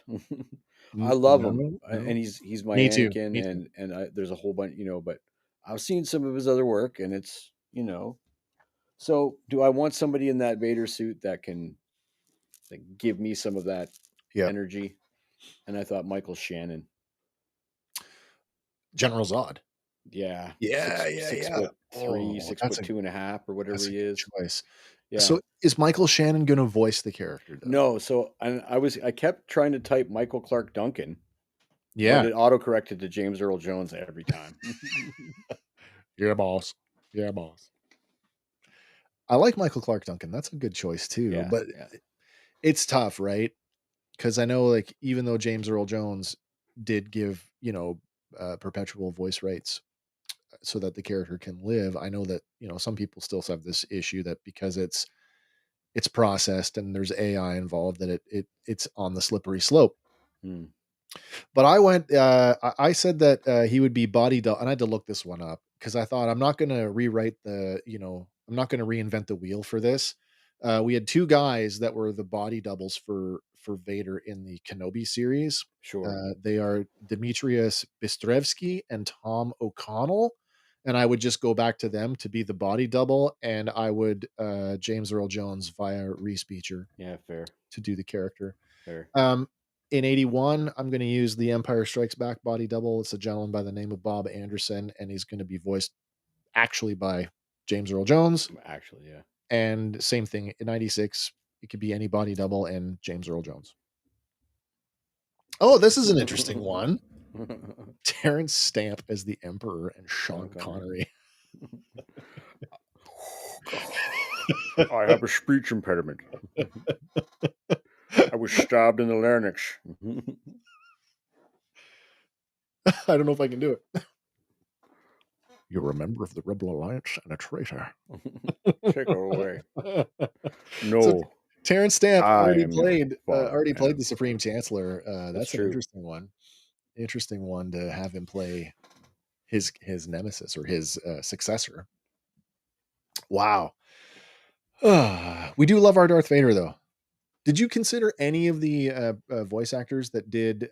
I love him, No, and no. he's my Me too, Anakin, me too. and there's a whole bunch, But I've seen some of his other work, and it's. So, do I want somebody in that Vader suit that can like give me some of that Yep. energy? And I thought Michael Shannon, General Zod. yeah, Yeah, yeah, six yeah. foot three, Oh, 6 foot two and a half, or whatever that's a he good is. choice. Yeah. So, is Michael Shannon gonna voice the character, though? No, so and I kept trying to type Michael Clark Duncan, but Yeah. it autocorrected to James Earl Jones every time. Yeah, boss. Yeah, boss. I like Michael Clark Duncan, that's a good choice too, Yeah, but yeah. it's tough, right? Because I know, like, even though James Earl Jones did give, perpetual voice rights so that the character can live, I know that, some people still have this issue that because it's processed and there's AI involved that it's on the slippery slope. Mm. But I said that, he would be body double, and I had to look this one up because I thought I'm not gonna reinvent the wheel for this. We had two guys that were the body doubles for Vader in the Kenobi series. Sure. They are Demetrius Bistrevsky and Tom O'Connell, and I would just go back to them to be the body double, and I would James Earl Jones via Reese Beecher Yeah, fair, to do the character. fair. Um, in 81, I'm going to use the Empire Strikes Back body double. It's a gentleman by the name of Bob Anderson, and he's going to be voiced actually by James Earl Jones. Actually, yeah. And same thing in 96, it could be any body double and James Earl Jones. Oh, this is an interesting one. Terrence Stamp as the Emperor and Sean Sean Connery. Connery. I have a speech impediment. I was stabbed in the larynx. I don't know if I can do it. You're a member of the Rebel Alliance and a traitor. Take her away. So No, Terrence Stamp I am your already played father. the Supreme Chancellor. That's That's an true. interesting one. Interesting one to have him play his nemesis or his successor. Wow. We do love our Darth Vader, though. Did you consider any of the voice actors that did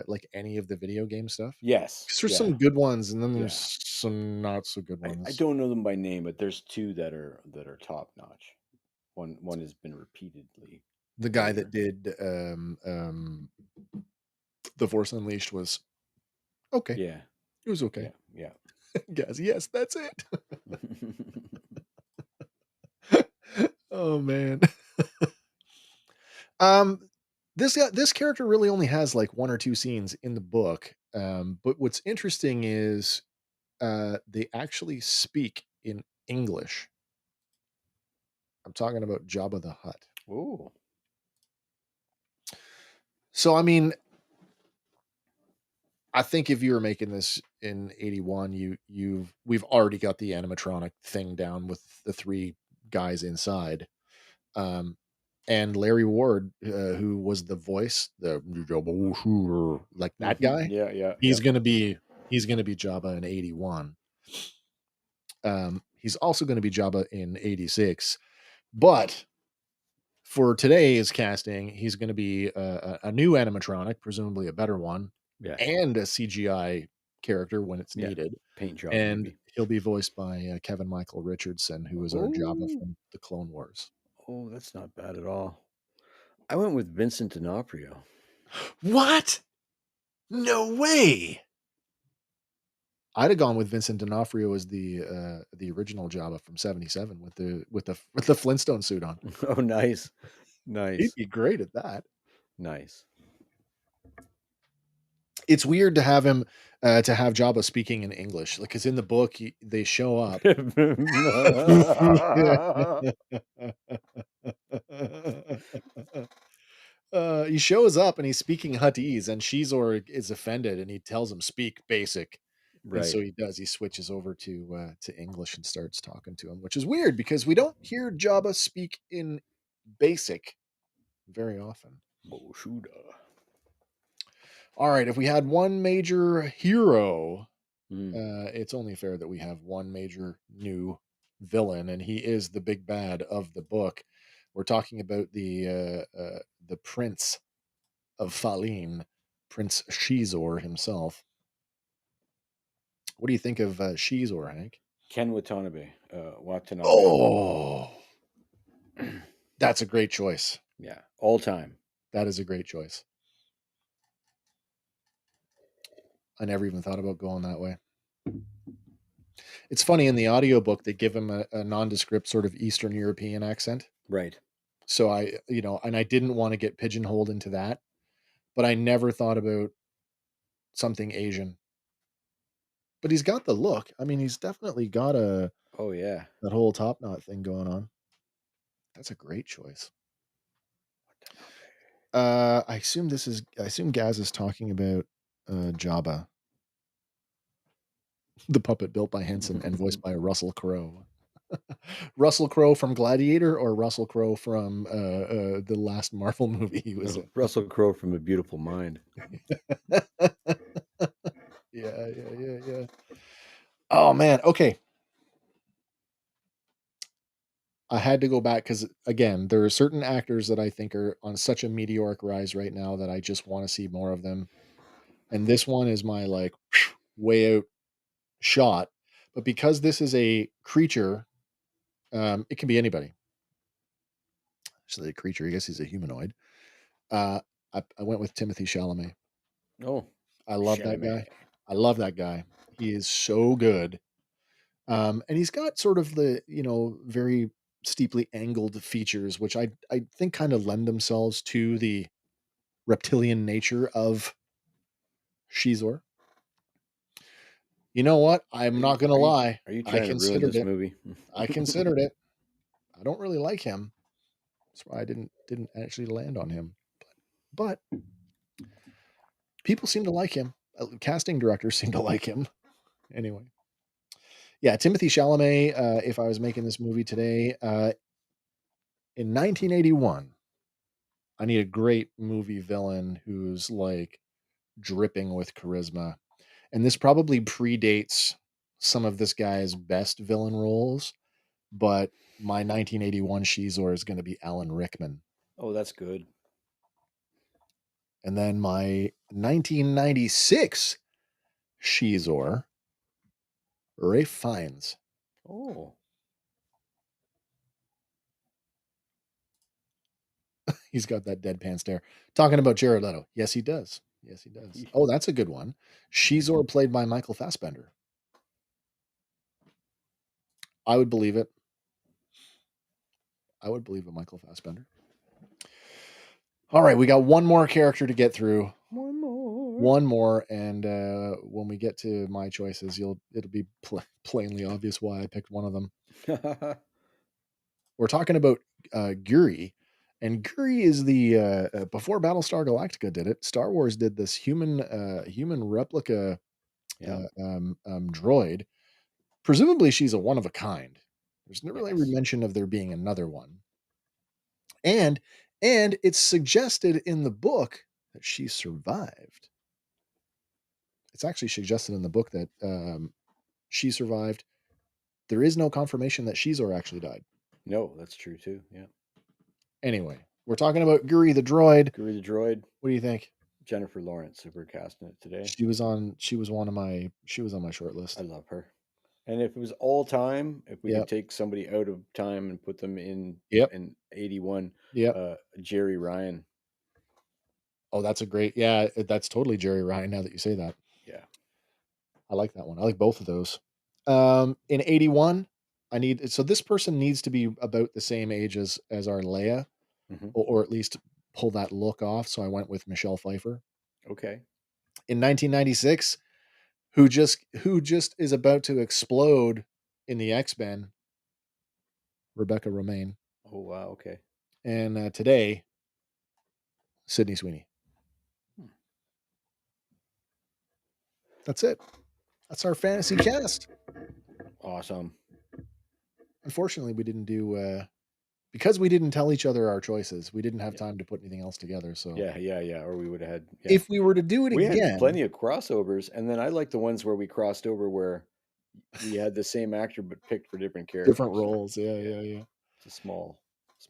like any of the video game stuff? Yes. Because there's Yeah. some good ones, and then Yeah. there's some not so good I ones. don't know them by name, but there's two that are top notch. One has been repeatedly The guy that Vader. did The Force Unleashed was okay. Yeah. It was okay. Yeah. Yeah. Guys, yes, that's it. Oh man. Um, this character really only has like one or two scenes in the book. But what's interesting is they actually speak in English. I'm talking about Jabba the Hutt. Ooh. So I mean, I think if you were making this in 81, we've already got the animatronic thing down with the three guys inside. Um, and Larry Ward, who was the voice, the like that guy, Yeah. Yeah. Yeah. he's gonna be he's gonna be Jabba in 81. He's also gonna be Jabba in 86, but for today's casting, he's gonna be a new animatronic, presumably a better one, Yes. and a CGI character when it's Yeah. needed, Paint job, and maybe. he'll be voiced by Kevin Michael Richardson, who is our Jabba Oh. from the Clone Wars. Oh, that's not bad at all. I went with Vincent D'Onofrio. What? No way! I'd have gone with Vincent D'Onofrio as the original Jabba from '77 with the Flintstone suit on. Oh, nice. He'd Nice. be great at that. Nice. It's weird to have Jabba speaking in English, like, 'cause in the book, they show up. He shows up and he's speaking Huttese, and Shizor is offended, and he tells him, "Speak basic." And so Right. he does. He switches over to English and starts talking to him, which is weird because we don't hear Jabba speak in basic very often. Boshuda. All right, if we had one major hero, Mm. it's only fair that we have one major new villain, and he is the big bad of the book. We're talking about the Prince of Falin, Prince Shizor himself. What do you think of Shizor, Hank? Ken Watanabe. Watanabe. Oh, that's a great choice. Yeah. All time. That is a great choice. I never even thought about going that way. It's funny in the audiobook they give him a nondescript sort of Eastern European accent. Right. So and I didn't want to get pigeonholed into that, but I never thought about something Asian. But he's got the look. I mean, he's definitely got Oh, yeah. that whole top knot thing going on. That's a great choice. Watanabe. I assume Gaz is talking about Jabba, the puppet built by Henson and voiced by Russell Crowe. Russell Crowe from Gladiator or Russell Crowe from the last Marvel movie he was in. Russell Crowe from A Beautiful Mind. Yeah. Oh man. Okay. I had to go back because again, there are certain actors that I think are on such a meteoric rise right now that I just wanna see more of them, and this one is my, like, way out shot, but because this is a creature, it can be anybody. So the creature, I guess he's a humanoid. Uh, I went with Timothy Chalamet. Oh, I love that guy. Chalamet. I love that guy. He is so good. And he's got sort of the, very steeply angled features, which I think kind of lend themselves to the reptilian nature of Shizor. You know what? I'm Are not you gonna are you lie. are you I trying to ruin considered this it. movie? I considered it. I don't really like him. That's why I didn't actually land on him. But people seem to like him. Casting directors seem to like him. Anyway, yeah, Timothy Chalamet. If I was making this movie today, in 1981, I need a great movie villain who's like dripping with charisma. And this probably predates some of this guy's best villain roles, but my 1981 Shizor is going to be Alan Rickman. Oh, that's good. And then my 1996 Shizor, Ray Fiennes. Oh, He's got that deadpan stare. Talking about Jared Leto. Yes, he does. Yes, he does. he- Oh, that's a good one. Shizor played by Michael Fassbender. I would believe it. I would believe it, Michael Fassbender. All right, we got one more character to get through. one more. One more, and when we get to my choices, it'll be plainly obvious why I picked one of them. We're talking about Guri, and Guri is the before Battlestar Galactica did it. Star Wars did this human replica Yeah. droid. Presumably, she's a one of a kind. There's no really Yes. mention of there being another one, and it's suggested in the book that she survived. It's actually suggested in the book that she survived. There is no confirmation that Shizor actually died. No, that's true too. Yeah. Anyway, we're talking about Guri the droid. Guri the droid, What do you think? Jennifer Lawrence, super casting it today. She was on my short I list. love her. And if it was all time, if we could Yep. take somebody out of time and put them Yep. in 81, Yep. Jerry Ryan. Oh, that's a great, yeah, that's totally Jerry Ryan now that you say that. Yeah. I like that one. I like both of those. In 81, this person needs to be about the same age as our Leia, Hmm. or at least pull that look off. So I went with Michelle Pfeiffer. Okay. In 1996, who just is about to explode in the X-Men, Rebecca Romaine. Oh wow. Okay. And today, Sydney Sweeney. Hmm. That's it. That's our fantasy cast. Awesome. Unfortunately, we didn't do because we didn't tell each other our choices. We didn't have Yeah. time to put anything else together. So Yeah. Yeah. Yeah. Or we would have had. Yeah. if we were to do it We had again, plenty of crossovers, and then I like the ones where we crossed over where we had the same actor but picked for different different characters. roles. Yeah, Yeah. yeah, yeah. It's a small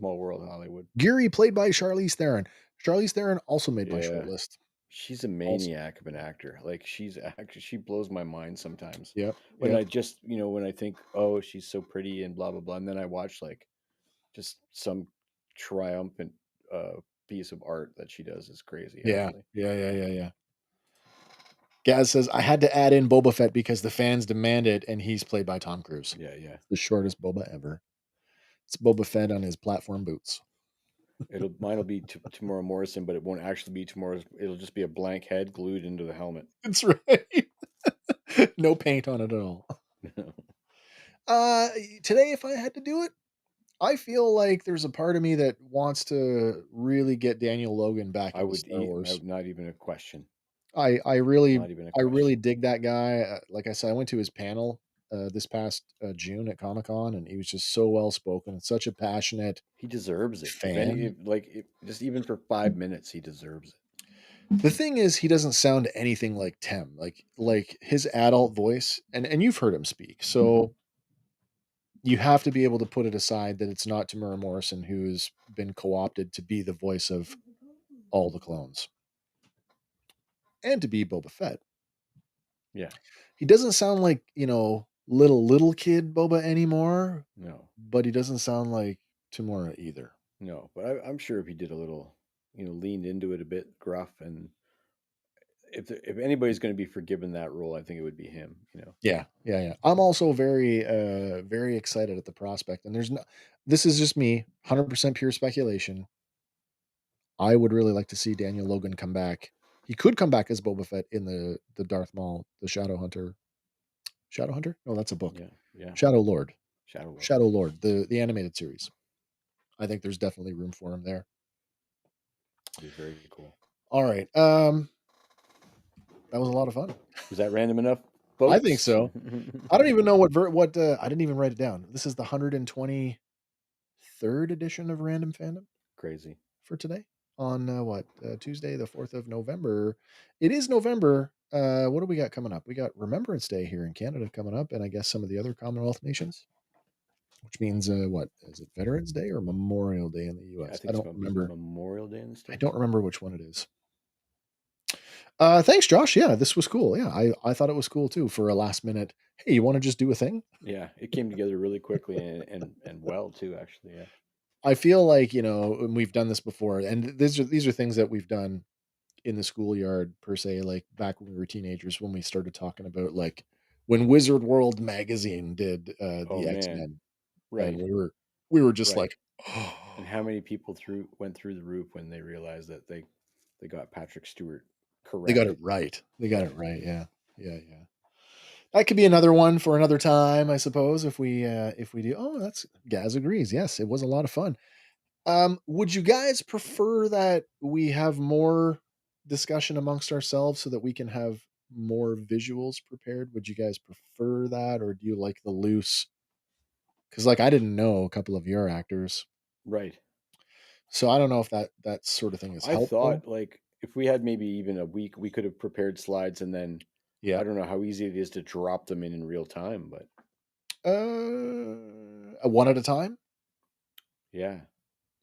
world, Hollywood. Geary played by Charlize Theron. Charlize Theron also made my short Yeah. list. She's a Also, maniac of an actor. Like she blows my mind sometimes. yep, When yep, I just, when I think, "Oh, she's so pretty and blah blah blah," and then I watch like just some triumphant piece of art that she does is crazy yeah, actually. yeah, yeah, yeah, yeah. Gaz says I had to add in Boba Fett because the fans demanded, and he's played by Tom Cruise. Yeah, yeah. The shortest Boba ever. It's Boba Fett on his platform boots. Mine'll be tomorrow Morrison, but it won't actually be tomorrow's. It'll just be a blank head glued into the helmet. That's right. No paint on it at all. Uh, Today, if I had to do it, I feel like there's a part of me that wants to really get Daniel Logan back into Star Wars. Not even a question. I I really Not even a I really question. dig that guy. Like I said, I went to his panel this past June at Comic Con, and he was just so well spoken and such a passionate He deserves it. fan. Just even for 5 minutes, he deserves it. The thing is, he doesn't sound anything like Tim. Like his adult voice, and you've heard him speak. Hmm. So you have to be able to put it aside that it's not Tamura Morrison who's been co-opted to be the voice of all the clones and to be Boba Fett. Yeah. He doesn't sound like, little kid Boba anymore, No. but he doesn't sound like Tamura either. No. But I'm sure if he did a little, leaned into it a bit, gruff, and if anybody's going to be forgiven that role, I think it would be him. Yeah, yeah, yeah. I'm also very excited at the prospect, and there's no. This is just me, 100% pure speculation. I would really like to see Daniel Logan come back. He could come back as Boba Fett in the Darth Maul, the Shadow Hunter. Shadow Hunter? No, that's a book. Yeah. Yeah. Shadow Lord. Shadow Lord. Shadow Lord, the animated series. I think there's definitely room for him there. Be very cool. All right. That was a lot of fun. Was that random enough, I think folks? so. I don't even know what I didn't even write it down. This is the 123rd edition of Random Fandom Crazy. for today on Tuesday, the 4th of November. It is November. What do we got coming up? We got Remembrance Day here in Canada coming up, and I guess some of the other Commonwealth nations, which means what is it? Veterans Day or Memorial Day in the I U.S. think it's Memorial Day in the I States. don't remember which one it is. Thanks, Josh. Yeah, this was cool. Yeah, I thought it was cool too for a last minute. Hey, you want to just do a thing? Yeah, it came together really quickly and well too, actually. Yeah. I feel like and we've done this before, and these are things that we've done in the schoolyard per se, like back when we were teenagers, when we started talking about like when Wizard World magazine did Oh the X man. Men, and Right. we were just Right. like, oh, And how many people went through the roof when they realized that they got Patrick Stewart they got it correct? right. They got Yeah. it right. Yeah, yeah, yeah. That could be another one for another time, I suppose. If we do, oh, that's Gaz agrees. Yes, it was a lot of fun. Would you guys prefer that we have more discussion amongst ourselves so that we can have more visuals prepared? Would you guys prefer that, or do you like the loose? Because like I didn't know a couple of your actors, Right. so I don't know if that sort of thing is I helpful. thought like if we had maybe even a week, we could have prepared slides and then Yeah. I don't know how easy it is to drop them in real time, but One at a time. yeah,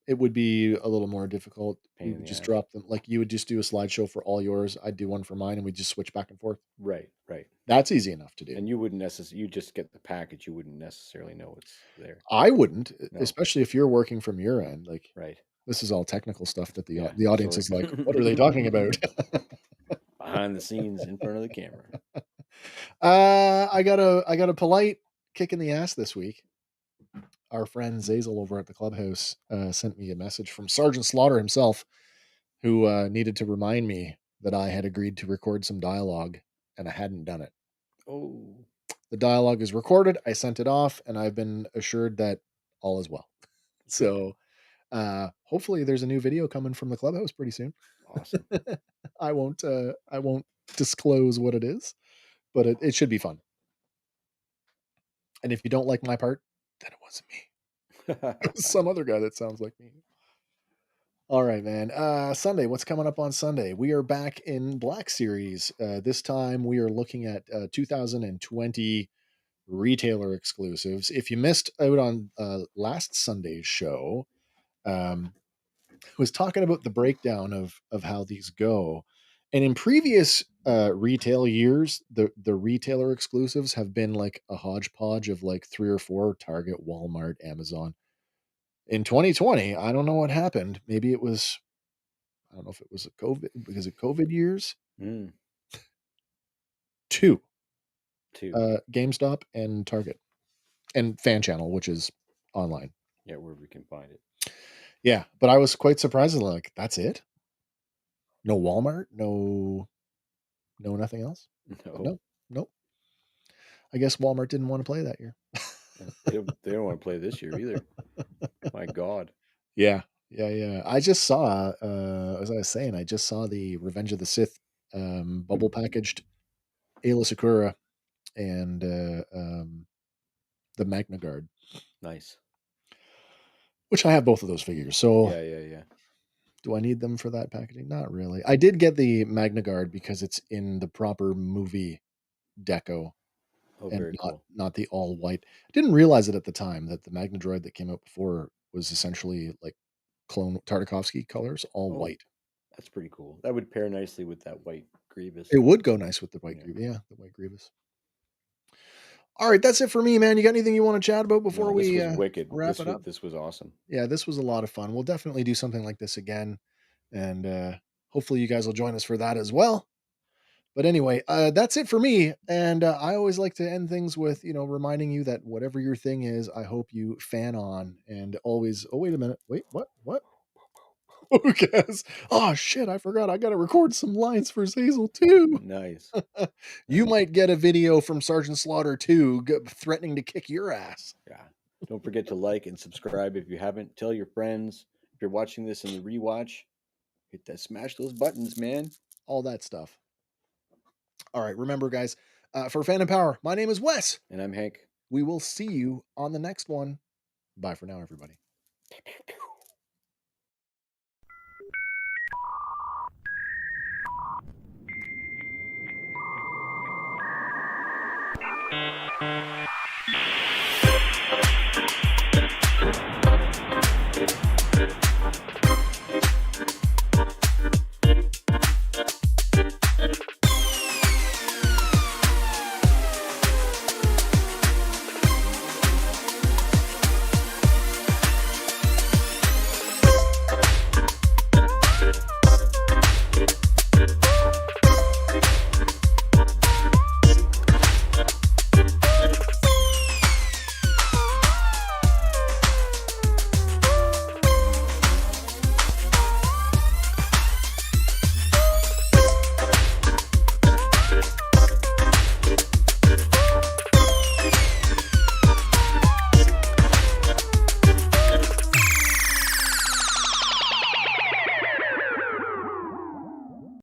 It would be a little more difficult. We pain in would the just ass. drop them. Like you would just do a slideshow for all yours. I'd do one for mine, and we just switch back and forth. Right, right. That's easy enough to do. And you wouldn't necessarily you just get the package, you wouldn't necessarily know what's there. I wouldn't, No, especially if you're working from your end. Like right. this is all technical stuff that Yeah. the audience So is like, "What are they talking about?" behind the scenes in front of the camera. I got a polite kick in the ass this week. Our friend Zazel over at the clubhouse sent me a message from Sergeant Slaughter himself, who needed to remind me that I had agreed to record some dialogue and I hadn't done it. Oh, The dialogue is recorded. I sent it off, and I've been assured that all is well. good. So hopefully, there's a new video coming from the clubhouse pretty soon. Awesome. I won't disclose what it is, but it should be fun. And if you don't like my part, then it wasn't me. It was some other guy that sounds like me. All right, man. Sunday, what's coming up on Sunday? We are back in Black Series. This time we are looking at 2020 retailer exclusives. If you missed out on last Sunday's show, um, was talking about the breakdown of how these go. And in previous retail years, the retailer exclusives have been like a hodgepodge of like three or four: Target, Walmart, Amazon. In 2020, I don't know what happened. Maybe it was, I don't know if it was a COVID, because of COVID years. Mm, Two, two. GameStop and Target, and Fan Channel, which is online. Yeah, where we can find it. Yeah, but I was quite surprised. Like, that's it? No Walmart? No, nothing else? But No, no, nope. I guess Walmart didn't want to play that year. they don't want to play this year either. My God. Yeah, yeah, yeah. I just saw, as I was saying, I just saw the Revenge of the Sith bubble packaged Ayla Sakura and the Magna Guard, Nice. which I have both of those figures. So Yeah, yeah, yeah. do I need them for that packaging? Not really. I did get the Magna Guard because it's in the proper movie deco. Oh, and very not cool. not the all white. I didn't realize it at the time that the Magna Droid that came out before was essentially like clone Tartakovsky colors, all Oh, white. that's pretty cool. That would pair nicely with that white Grievous. It would go nice with the white Yeah. Grievous. Yeah, the white Grievous. All right, that's it for me, man. You got anything you want to chat about before No, this we was wicked. wrap it up? This was awesome. Yeah, this was a lot of fun. We'll definitely do something like this again, and hopefully you guys will join us for that as well. But anyway, that's it for me. And I always like to end things with, reminding you that whatever your thing is, I hope you fan on and always. Oh, wait a minute. Wait, what? What? Oh, guess. Oh, shit. I forgot. I got to record some lines for Zazel too. Nice. You might get a video from Sergeant Slaughter too, threatening to kick your ass. Yeah. Don't forget to like and subscribe if you haven't. Tell your friends. If you're watching this in the rewatch, hit that smash those buttons, man. All that stuff. All right. Remember, guys, for Fan and Power, my name is Wes. And I'm Hank. We will see you on the next one. Bye for now, everybody.